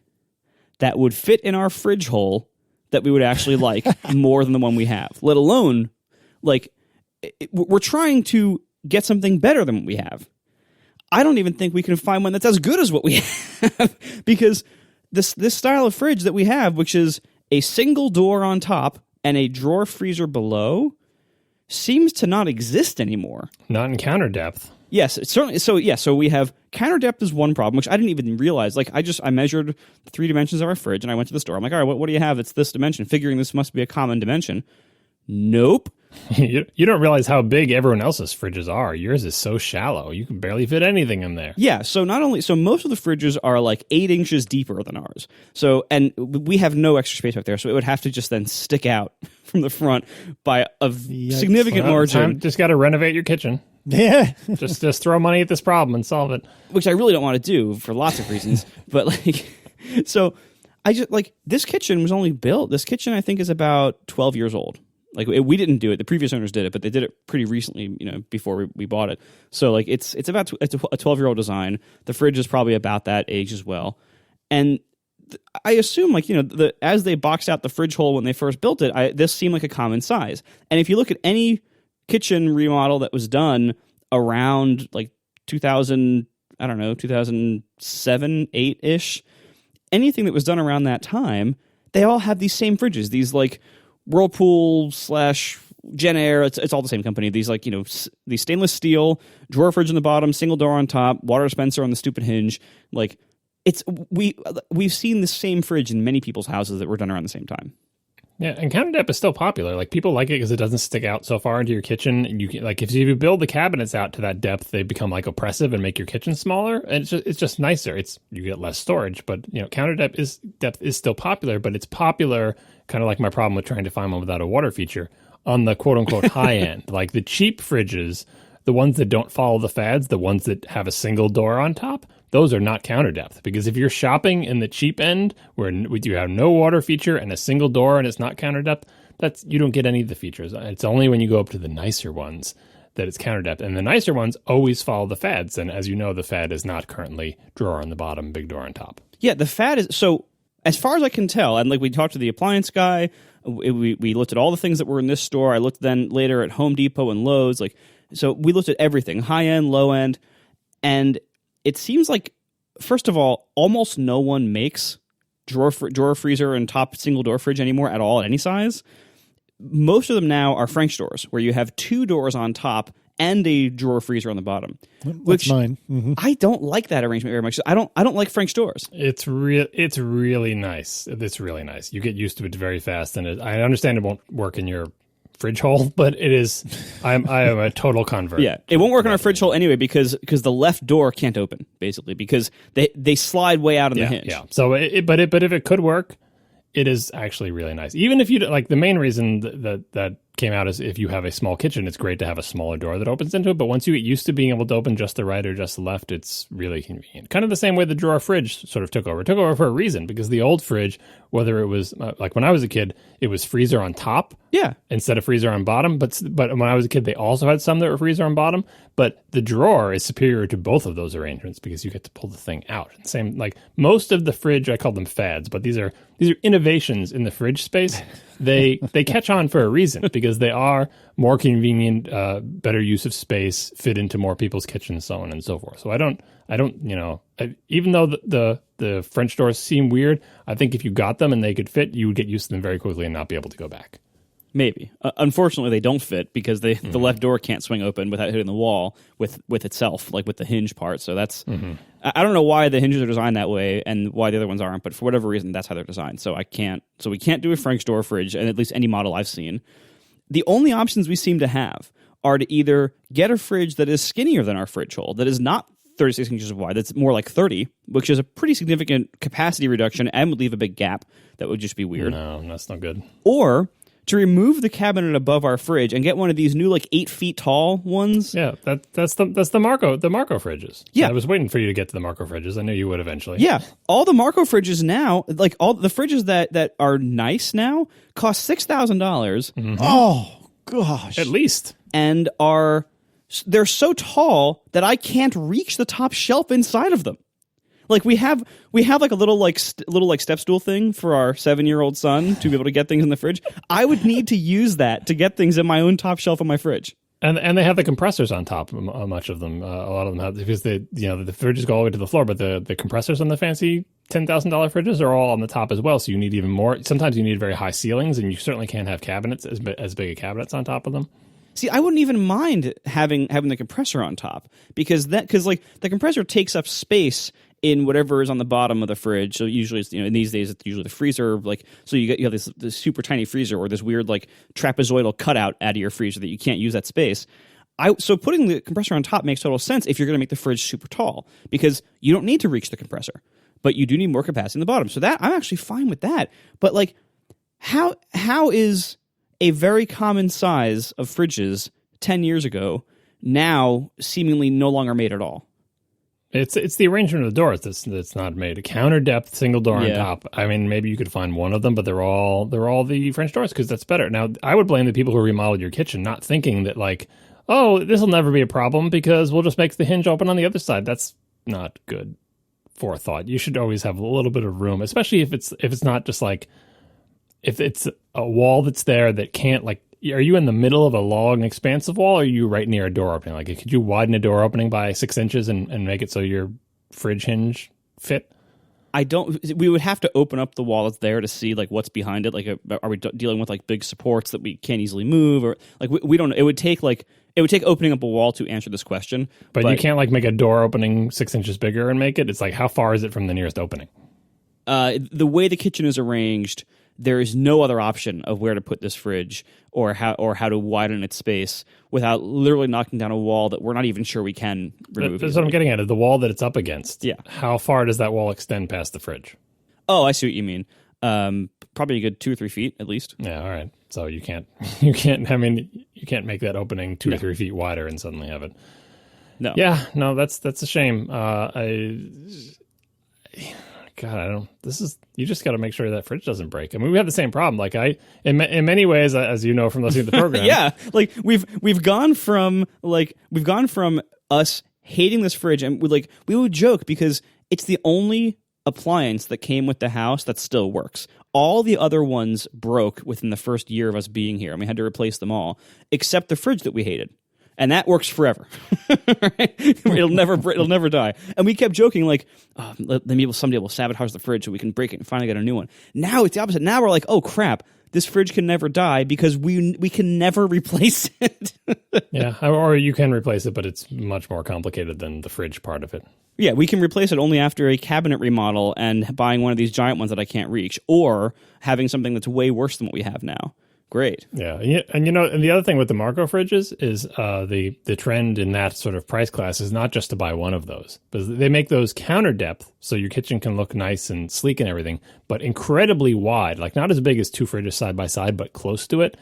that would fit in our fridge hole that we would actually like more than the one we have, let alone, like, we're trying to get something better than what we have. I don't even think we can find one that's as good as what we have, because this style of fridge that we have, which is a single door on top and a drawer freezer below, seems to not exist anymore. Not in counter depth. Yes, it's certainly. So we have counter depth is one problem, which I didn't even realize. Like, I measured the 3 dimensions of our fridge, and I went to the store. I'm like, all right, what do you have? It's this dimension, figuring this must be a common dimension. Nope. You don't realize how big everyone else's fridges are. Yours is so shallow. You can barely fit anything in there. Yeah, so most of the fridges are like 8 inches deeper than ours. So, and we have no extra space back there, so it would have to just then stick out from the front by a significant margin. Just got to renovate your kitchen. Yeah. just throw money at this problem and solve it. Which I really don't want to do for lots of reasons. But so I just, this kitchen was only built. This kitchen, I think, is about 12 years old. We didn't do it. The previous owners did it, but they did it pretty recently, before we bought it. So it's about a 12-year-old design. The fridge is probably about that age as well. And I assume, as they boxed out the fridge hole when they first built it, this seemed like a common size. And if you look at any kitchen remodel that was done around 2007, 8-ish, anything that was done around that time, they all have these same fridges, these Whirlpool / Gen Air, it's all the same company. These these stainless steel drawer fridge on the bottom, single door on top, water dispenser on the stupid hinge. We've seen the same fridge in many people's houses that were done around the same time. Yeah, and counter depth is still popular. Like people like it because it doesn't stick out so far into your kitchen. And you can, like if you build the cabinets out to that depth, they become like oppressive and make your kitchen smaller. And it's just nicer. You get less storage, but counter depth is still popular. But it's popular, kind of like my problem with trying to find one without a water feature, on the quote unquote high end. Like the cheap fridges, the ones that don't follow the fads, the ones that have a single door on top. Those are not counter depth, because if you're shopping in the cheap end where you have no water feature and a single door and it's not counter depth, you don't get any of the features. It's only when you go up to the nicer ones that it's counter depth, and the nicer ones always follow the fads. And as you know, the fad is not currently drawer on the bottom, big door on top. Yeah, the fad is so. As far as I can tell, and like we talked to the appliance guy, we looked at all the things that were in this store. I looked then later at Home Depot and Lowe's. So we looked at everything, high end, low end, and it seems like, first of all, almost no one makes drawer freezer and top single door fridge anymore at all at any size. Most of them now are French doors, where you have 2 doors on top and a drawer freezer on the bottom. That's mine. Mm-hmm. I don't like that arrangement very much. I don't like French doors. It's really nice. It's really nice. You get used to it very fast, and I understand it won't work in your fridge hole, but it is. I am a total convert. Yeah, it won't work on our fridge hole anyway because the left door can't open, basically, because they slide way out on the hinge. Yeah. So, but if it could work, it is actually really nice. Even if you like, the main reason that came out is if you have a small kitchen, it's great to have a smaller door that opens into it. But once you get used to being able to open just the right or just the left, it's really convenient. Kind of the same way the drawer fridge sort of took over. It took over for a reason, because the old fridge, whether it was like when I was a kid, it was freezer on top, instead of freezer on bottom. But when I was a kid, they also had some that were freezer on bottom. But the drawer is superior to both of those arrangements because you get to pull the thing out. And same, like most of the fridge, I call them fads, but these are innovations in the fridge space. They catch on for a reason, because they are more convenient, better use of space, fit into more people's kitchens, so on and so forth. So I don't, even though the French doors seem weird, I think if you got them and they could fit, you would get used to them very quickly and not be able to go back. Maybe. Unfortunately, they don't fit because the left door can't swing open without hitting the wall with itself, like with the hinge part. So that's I don't know why the hinges are designed that way and why the other ones aren't, but for whatever reason, that's how they're designed. So we can't do a French door fridge, and at least any model I've seen. The only options we seem to have are to either get a fridge that is skinnier than our fridge hole, that is not 36 inches wide, that's more like 30, which is a pretty significant capacity reduction and would leave a big gap. That would just be weird. No, that's not good. Or to remove the cabinet above our fridge and get one of these new 8 feet tall ones. Yeah, that's the Marco fridges. Yeah, I was waiting for you to get to the Marco fridges. I knew you would eventually. Yeah, all the Marco fridges now, like all the fridges that are nice now, cost $6,000. Mm-hmm. Oh gosh, at least, and they're so tall that I can't reach the top shelf inside of them. Like we have like a little step stool thing for our 7-year-old son to be able to get things in the fridge. I would need to use that to get things in my own top shelf of my fridge. And they have the compressors on top. Much of them, a lot of them have, because the fridges go all the way to the floor, but the compressors on the fancy $10,000 fridges are all on the top as well. So you need even more. Sometimes you need very high ceilings, and you certainly can't have cabinets as big a cabinets on top of them. See, I wouldn't even mind having the compressor on top because the compressor takes up space in whatever is on the bottom of the fridge. So usually it's, in these days it's usually the freezer, so you have this super tiny freezer or this weird trapezoidal cutout out of your freezer that you can't use that space. So putting the compressor on top makes total sense if you're going to make the fridge super tall, because you don't need to reach the compressor, but you do need more capacity in the bottom. So that I'm actually fine with that. But how is a very common size of fridges 10 years ago now seemingly no longer made at all? It's the arrangement of the doors that's not made. A counter depth single door on top. I mean, maybe you could find one of them, but they're all the French doors because that's better. Now, I would blame the people who remodeled your kitchen, not thinking that this will never be a problem because we'll just make the hinge open on the other side. That's not good forethought. You should always have a little bit of room, especially if it's not just if it's a wall that's there that can't are you in the middle of a long, expansive wall, or are you right near a door opening? Could you widen a door opening by 6 inches and make it so your fridge hinge fit? We would have to open up the wall that's there to see what's behind it. Are we dealing with big supports that we can't easily move, or we don't know? It would take opening up a wall to answer this question. But you can't make a door opening 6 inches bigger and make it. It's how far is it from the nearest opening? The way the kitchen is arranged, there is no other option of where to put this fridge or how to widen its space without literally knocking down a wall that we're not even sure we can remove. That's what I'm getting at, is the wall that it's up against. Yeah. How far does that wall extend past the fridge? Oh, I see what you mean. Probably a good 2 or 3 feet at least. Yeah, all right. So you can't make that opening 2 or 3 feet wider and suddenly have it. No. Yeah, no, that's a shame. You just got to make sure that fridge doesn't break. I mean, we have the same problem. Like in many ways, as you know from listening to the program. Yeah, like we've gone from us hating this fridge, and we would joke because it's the only appliance that came with the house that still works. All the other ones broke within the first year of us being here, and we had to replace them all, except the fridge that we hated. And that works forever. Right? It'll never die. And we kept joking like, maybe someday we'll sabotage the fridge so we can break it and finally get a new one. Now it's the opposite. Now we're like, oh crap, this fridge can never die because we can never replace it. Yeah, or you can replace it, but it's much more complicated than the fridge part of it. Yeah, we can replace it only after a cabinet remodel and buying one of these giant ones that I can't reach, or having something that's way worse than what we have now. Great. Yeah, and the other thing with the Marco fridges is the trend in that sort of price class is not just to buy one of those, because they make those counter depth so your kitchen can look nice and sleek and everything, but incredibly wide, like not as big as 2 fridges side by side, but close to it.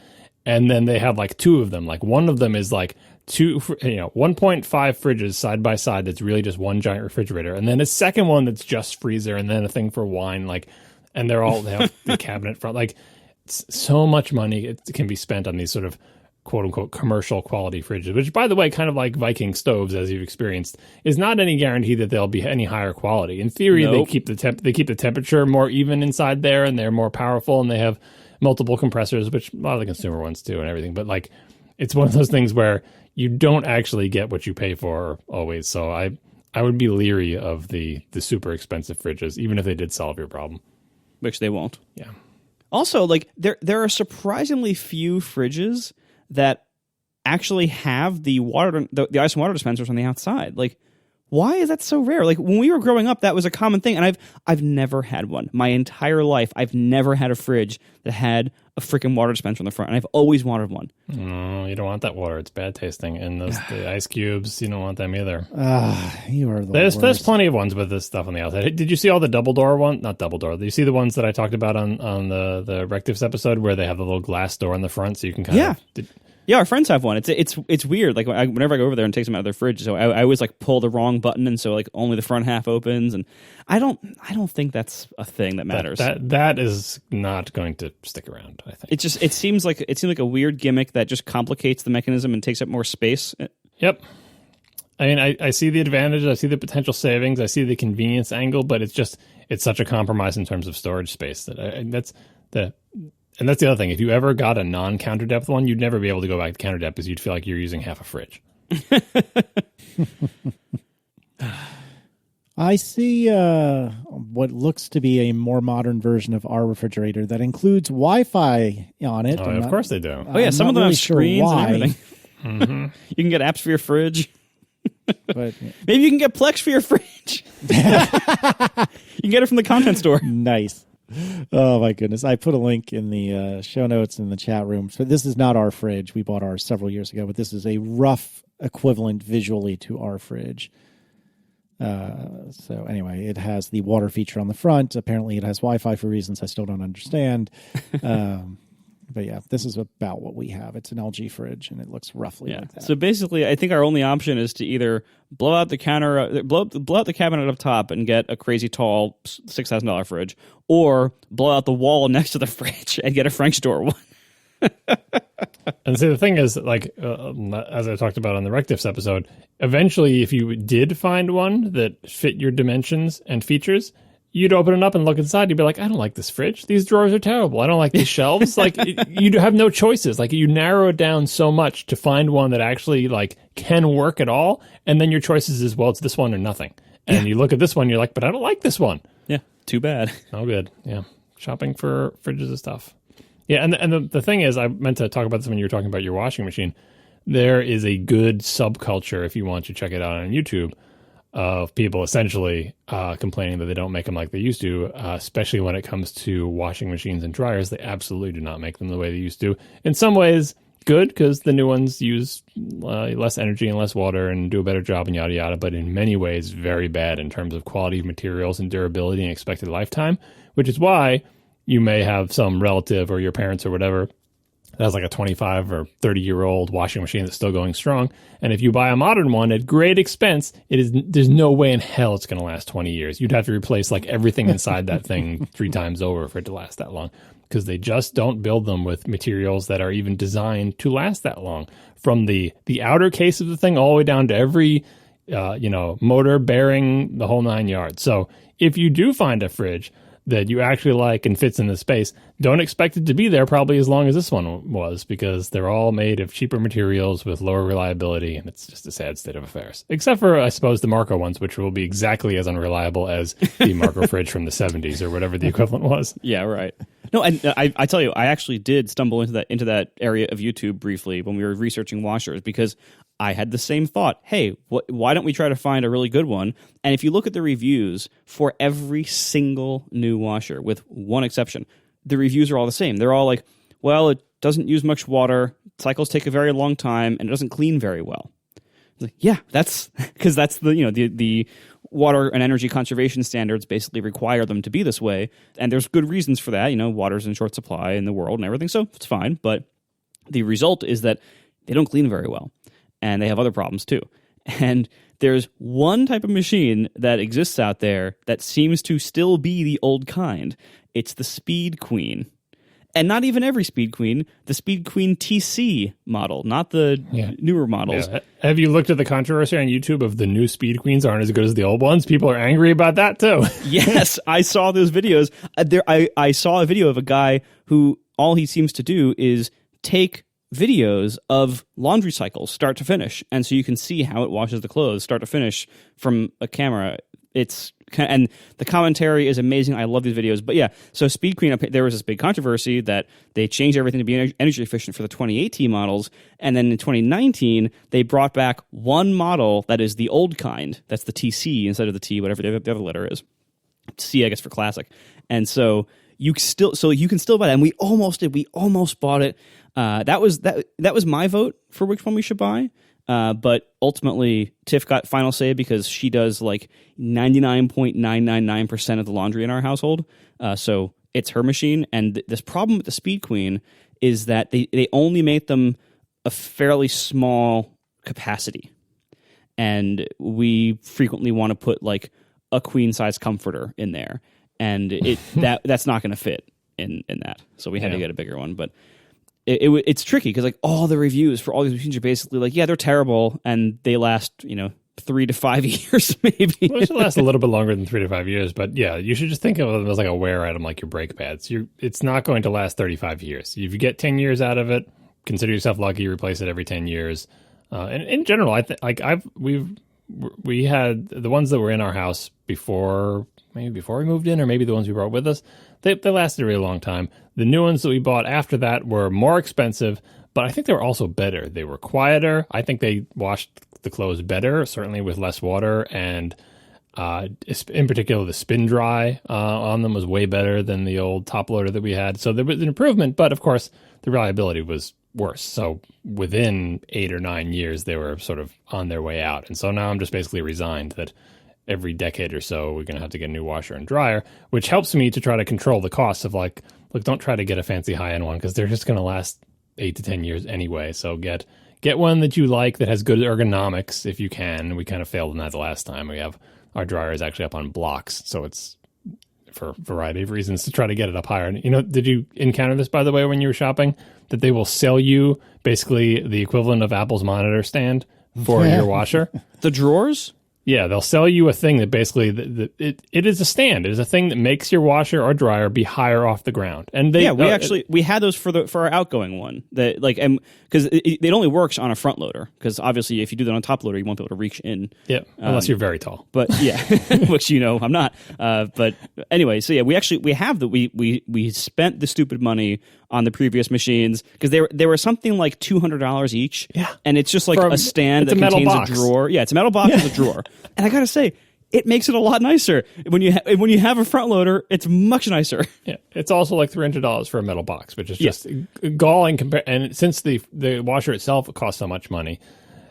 And then they have like 2 of them. Like one of them is like 1.5 fridges side by side. That's really just one giant refrigerator, and then a second one that's just freezer, and then a thing for wine. Like, and they have the cabinet front. Like, so much money it can be spent on these sort of quote unquote commercial quality fridges, which, by the way, kind of like Viking stoves, as you've experienced, is not any guarantee that they'll be any higher quality. In theory, Nope. they keep the temperature more even inside there, and they're more powerful, and they have multiple compressors, which a lot of the consumer ones do, and everything. But like, it's one of those things where you don't actually get what you pay for always. So I would be leery of the super expensive fridges, even if they did solve your problem. Which they won't. Yeah. Also, like there are surprisingly few fridges that actually have the ice and water dispensers on the outside. Like, why is that so rare? Like, when we were growing up, that was a common thing, and I've never had one. My entire life, I've never had a fridge that had a freaking water dispenser on the front, and I've always wanted one. No, you don't want that water. It's bad tasting. And the ice cubes, you don't want them either. You are the There's worst. plenty of ones with this stuff on the outside. Did you see all the double door one? Not double door. Did you see the ones that I talked about on the Rectives episode where they have the little glass door in the front so you can kind of... Yeah, our friends have one. It's weird. Like, whenever I go over there and take them out of their fridge, so I always like pull the wrong button, and so like only the front half opens, and I don't think that's a thing that matters. That is not going to stick around, I think. It seems like a weird gimmick that just complicates the mechanism and takes up more space. Yep. I mean, I see the advantage, I see the potential savings, I see the convenience angle, but it's such a compromise in terms of storage space And that's the other thing. If you ever got a non-counter depth one, you'd never be able to go back to counter depth because you'd feel like you're using half a fridge. I see what looks to be a more modern version of our refrigerator that includes Wi-Fi on it. Oh, of course they do. Oh yeah, some of them have screens and everything. Mm-hmm. You can get apps for your fridge. But Maybe you can get Plex for your fridge. You can get it from the content store. nice. Oh my goodness. I put a link in the show notes in the chat room. So this is not our fridge. We bought ours several years ago, but this is a rough equivalent visually to our fridge. So anyway, it has the water feature on the front. Apparently it has Wi-Fi for reasons I still don't understand. But yeah, this is about what we have. It's an LG fridge, and it looks roughly like that. So basically, I think our only option is to either blow out the counter, blow out the cabinet up top, and get a crazy tall $6,000 fridge, or blow out the wall next to the fridge and get a French door one. And see, the thing is, like, as I talked about on the Rectives episode, eventually, if you did find one that fit your dimensions and features, you'd open it up and look inside. You'd be like, I don't like this fridge. These drawers are terrible. I don't like these shelves. Like, you have no choices. Like, you narrow it down so much to find one that actually, like, can work at all. And then your choices is, well, it's this one or nothing. And you look at this one, you're like, but I don't like this one. Yeah, too bad. Oh, good. Yeah. Shopping for fridges is tough. Yeah, and the thing is, I meant to talk about this when you were talking about your washing machine. There is a good subculture, if you want to check it out on YouTube, of people essentially complaining that they don't make them like they used to, especially when it comes to washing machines and dryers. They absolutely do not make them the way they used to. In some ways, good, because the new ones use less energy and less water and do a better job and yada yada, but in many ways very bad in terms of quality of materials and durability and expected lifetime, which is why you may have some relative or your parents or whatever that has like a 25 or 30-year-old washing machine that's still going strong. And if you buy a modern one at great expense, there's no way in hell it's going to last 20 years. You'd have to replace like everything inside that thing 3 times over for it to last that long, because they just don't build them with materials that are even designed to last that long. From the outer case of the thing all the way down to every motor, bearing, the whole 9 yards. So if you do find a fridge that you actually like and fits in the space, don't expect it to be there probably as long as this one was, because they're all made of cheaper materials with lower reliability, and it's just a sad state of affairs. Except for, I suppose, the Marco ones, which will be exactly as unreliable as the Marco fridge from the 70s or whatever the equivalent was. Yeah, right. No, and I tell you, I actually did stumble into that area of YouTube briefly when we were researching washers, because I had the same thought. Hey, why don't we try to find a really good one? And if you look at the reviews for every single new washer, with one exception, the reviews are all the same. They're all like, well, it doesn't use much water, cycles take a very long time, and it doesn't clean very well. Like, yeah, that's because that's the water and energy conservation standards basically require them to be this way, and there's good reasons for that. Water's in short supply in the world and everything, so it's fine. But the result is that they don't clean very well, and they have other problems too. And there's one type of machine that exists out there that seems to still be the old kind. It's the Speed Queen. And not even every Speed Queen, the Speed Queen TC model, not the newer models. Yeah. Have you looked at the controversy on YouTube of the new Speed Queens aren't as good as the old ones? People are angry about that too. Yes, I saw those videos. I saw a video of a guy who all he seems to do is take videos of laundry cycles start to finish, and so you can see how it washes the clothes start to finish from a camera. And the commentary is amazing. I love these videos. But yeah, so Speed Queen, there was this big controversy that they changed everything to be energy efficient for the 2018 models, and then in 2019 they brought back one model that is the old kind. That's the TC instead of the T, whatever the other letter is. C, I guess, for classic. And so you can still buy that. And we almost did. We almost bought it. That was my vote for which one we should buy. But ultimately, Tiff got final say because she does like 99.999% of the laundry in our household. So it's her machine. And this problem with the Speed Queen is that they only make them a fairly small capacity. And we frequently want to put like a queen size comforter in there. And that's not going to fit in that. So we had to get a bigger one. But it's tricky because like all the reviews for all these machines are basically like, yeah, they're terrible and they last 3 to 5 years maybe. Well, it should last a little bit longer than 3 to 5 years, but yeah, you should just think of them as like a wear item, like your brake pads. It's not going to last 35 years. If you get 10 years out of it, consider yourself lucky. Replace it every 10 years. And in general, we had the ones that were in our house before we moved in, or maybe the ones we brought with us. They lasted a really long time. The new ones that we bought after that were more expensive, but I think they were also better. They were quieter. I think they washed the clothes better, certainly with less water, and in particular the spin dry on them was way better than the old top loader that we had. So there was an improvement, but of course the reliability was worse. So within 8 or 9 years, they were sort of on their way out. And so now I'm just basically resigned that every decade or so, we're going to have to get a new washer and dryer, which helps me to try to control the costs of like, look, don't try to get a fancy high-end one because they're just going to last 8 to 10 years anyway. So get one that you like that has good ergonomics if you can. We kind of failed in that the last time. We have our dryer is actually up on blocks, so it's for a variety of reasons to try to get it up higher. Did you encounter this, by the way, when you were shopping, that they will sell you basically the equivalent of Apple's monitor stand for your washer? The drawers? Yeah, they'll sell you a thing that basically it is a stand. It is a thing that makes your washer or dryer be higher off the ground. And we had those for our outgoing one. That because it only works on a front loader. Because obviously, if you do that on a top loader, you won't be able to reach in. Yeah, unless you're very tall. But yeah, which I'm not. But anyway, so yeah, we have that. We spent the stupid money on the previous machines because they were something like $200 each. Yeah, and it's just like a stand that contains a drawer. Yeah, it's a metal box with a drawer. And I gotta say, it makes it a lot nicer when you have a front loader. It's much nicer. Yeah, it's also like $300 for a metal box, which is just galling. And since the washer itself costs so much money,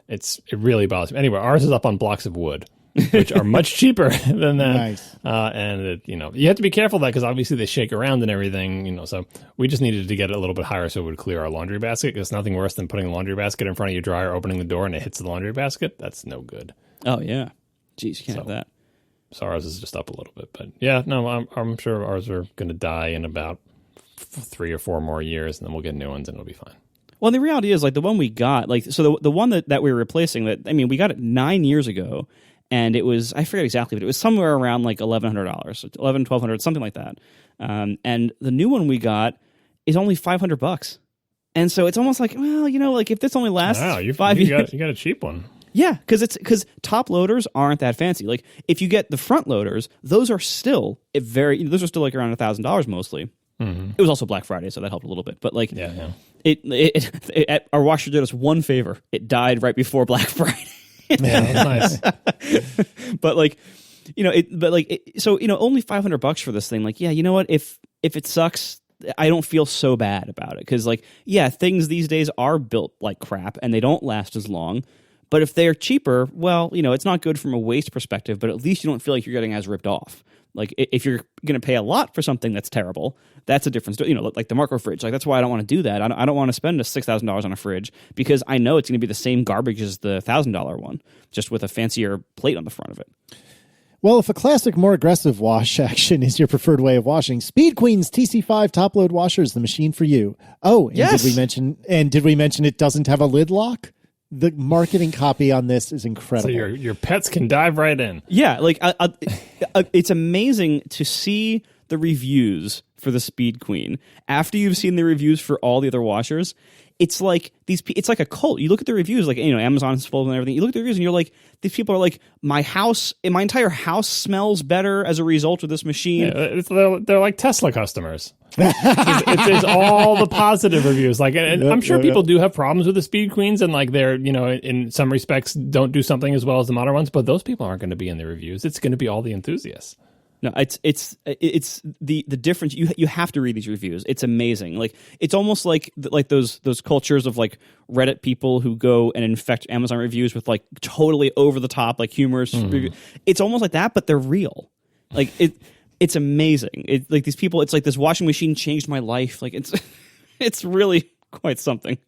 it really bothers me. Anyway, ours is up on blocks of wood, which are much cheaper than that. Nice. And you have to be careful of that because obviously they shake around and everything. So we just needed to get it a little bit higher so it would clear our laundry basket. Because nothing worse than putting a laundry basket in front of your dryer, opening the door, and it hits the laundry basket. That's no good. Oh yeah. Jeez, you can't have that. So ours is just up a little bit, but yeah, no, I'm sure ours are going to die in about 3 or 4 more years, and then we'll get new ones, and it'll be fine. Well, the reality is, like the one we got, the one that we were replacing, we got it 9 years ago, and it was, I forget exactly, but it was somewhere around like $1,100, $1,200, something like that. And the new one we got is only $500, and so it's almost like, well, if this only lasts 5 years, you got a cheap one. Yeah, because top loaders aren't that fancy. Like if you get the front loaders, those are still those are still like around $1,000 mostly. Mm-hmm. It was also Black Friday, so that helped a little bit. But like, our washer did us one favor. It died right before Black Friday. Yeah, that's nice. But like, so only $500 for this thing. Like, yeah, you know what? If it sucks, I don't feel so bad about it because like, yeah, things these days are built like crap and they don't last as long. But if they're cheaper, well, it's not good from a waste perspective, but at least you don't feel like you're getting as ripped off. Like if you're going to pay a lot for something that's terrible, that's a different story. Like the Marco fridge. Like that's why I don't want to do that. I don't want to spend $6,000 on a fridge because I know it's going to be the same garbage as the $1,000 one, just with a fancier plate on the front of it. Well, if a classic, more aggressive wash action is your preferred way of washing, Speed Queen's TC5 top load washer is the machine for you. Oh, and yes. did we mention it doesn't have a lid lock? The marketing copy on this is incredible. So your pets can dive right in. Yeah, like it's amazing to see the reviews for the Speed Queen after you've seen the reviews for all the other washers. It's like it's like a cult. You look at the reviews, like Amazon's full and everything. You look at the reviews and you're like, these people are like, my entire house smells better as a result of this machine. Yeah, they're like Tesla customers. it's all the positive reviews. Like, and I'm sure people do have problems with the Speed Queens, and like they're in some respects don't do something as well as the modern ones. But those people aren't going to be in the reviews. It's going to be all the enthusiasts. No, it's the difference. You have to read these reviews. It's amazing. Like it's almost like those cultures of like Reddit people who go and infect Amazon reviews with like totally over the top like humorous reviews. It's almost like that, but they're real. Like it's amazing. Like these people. It's like this washing machine changed my life. Like it's really quite something.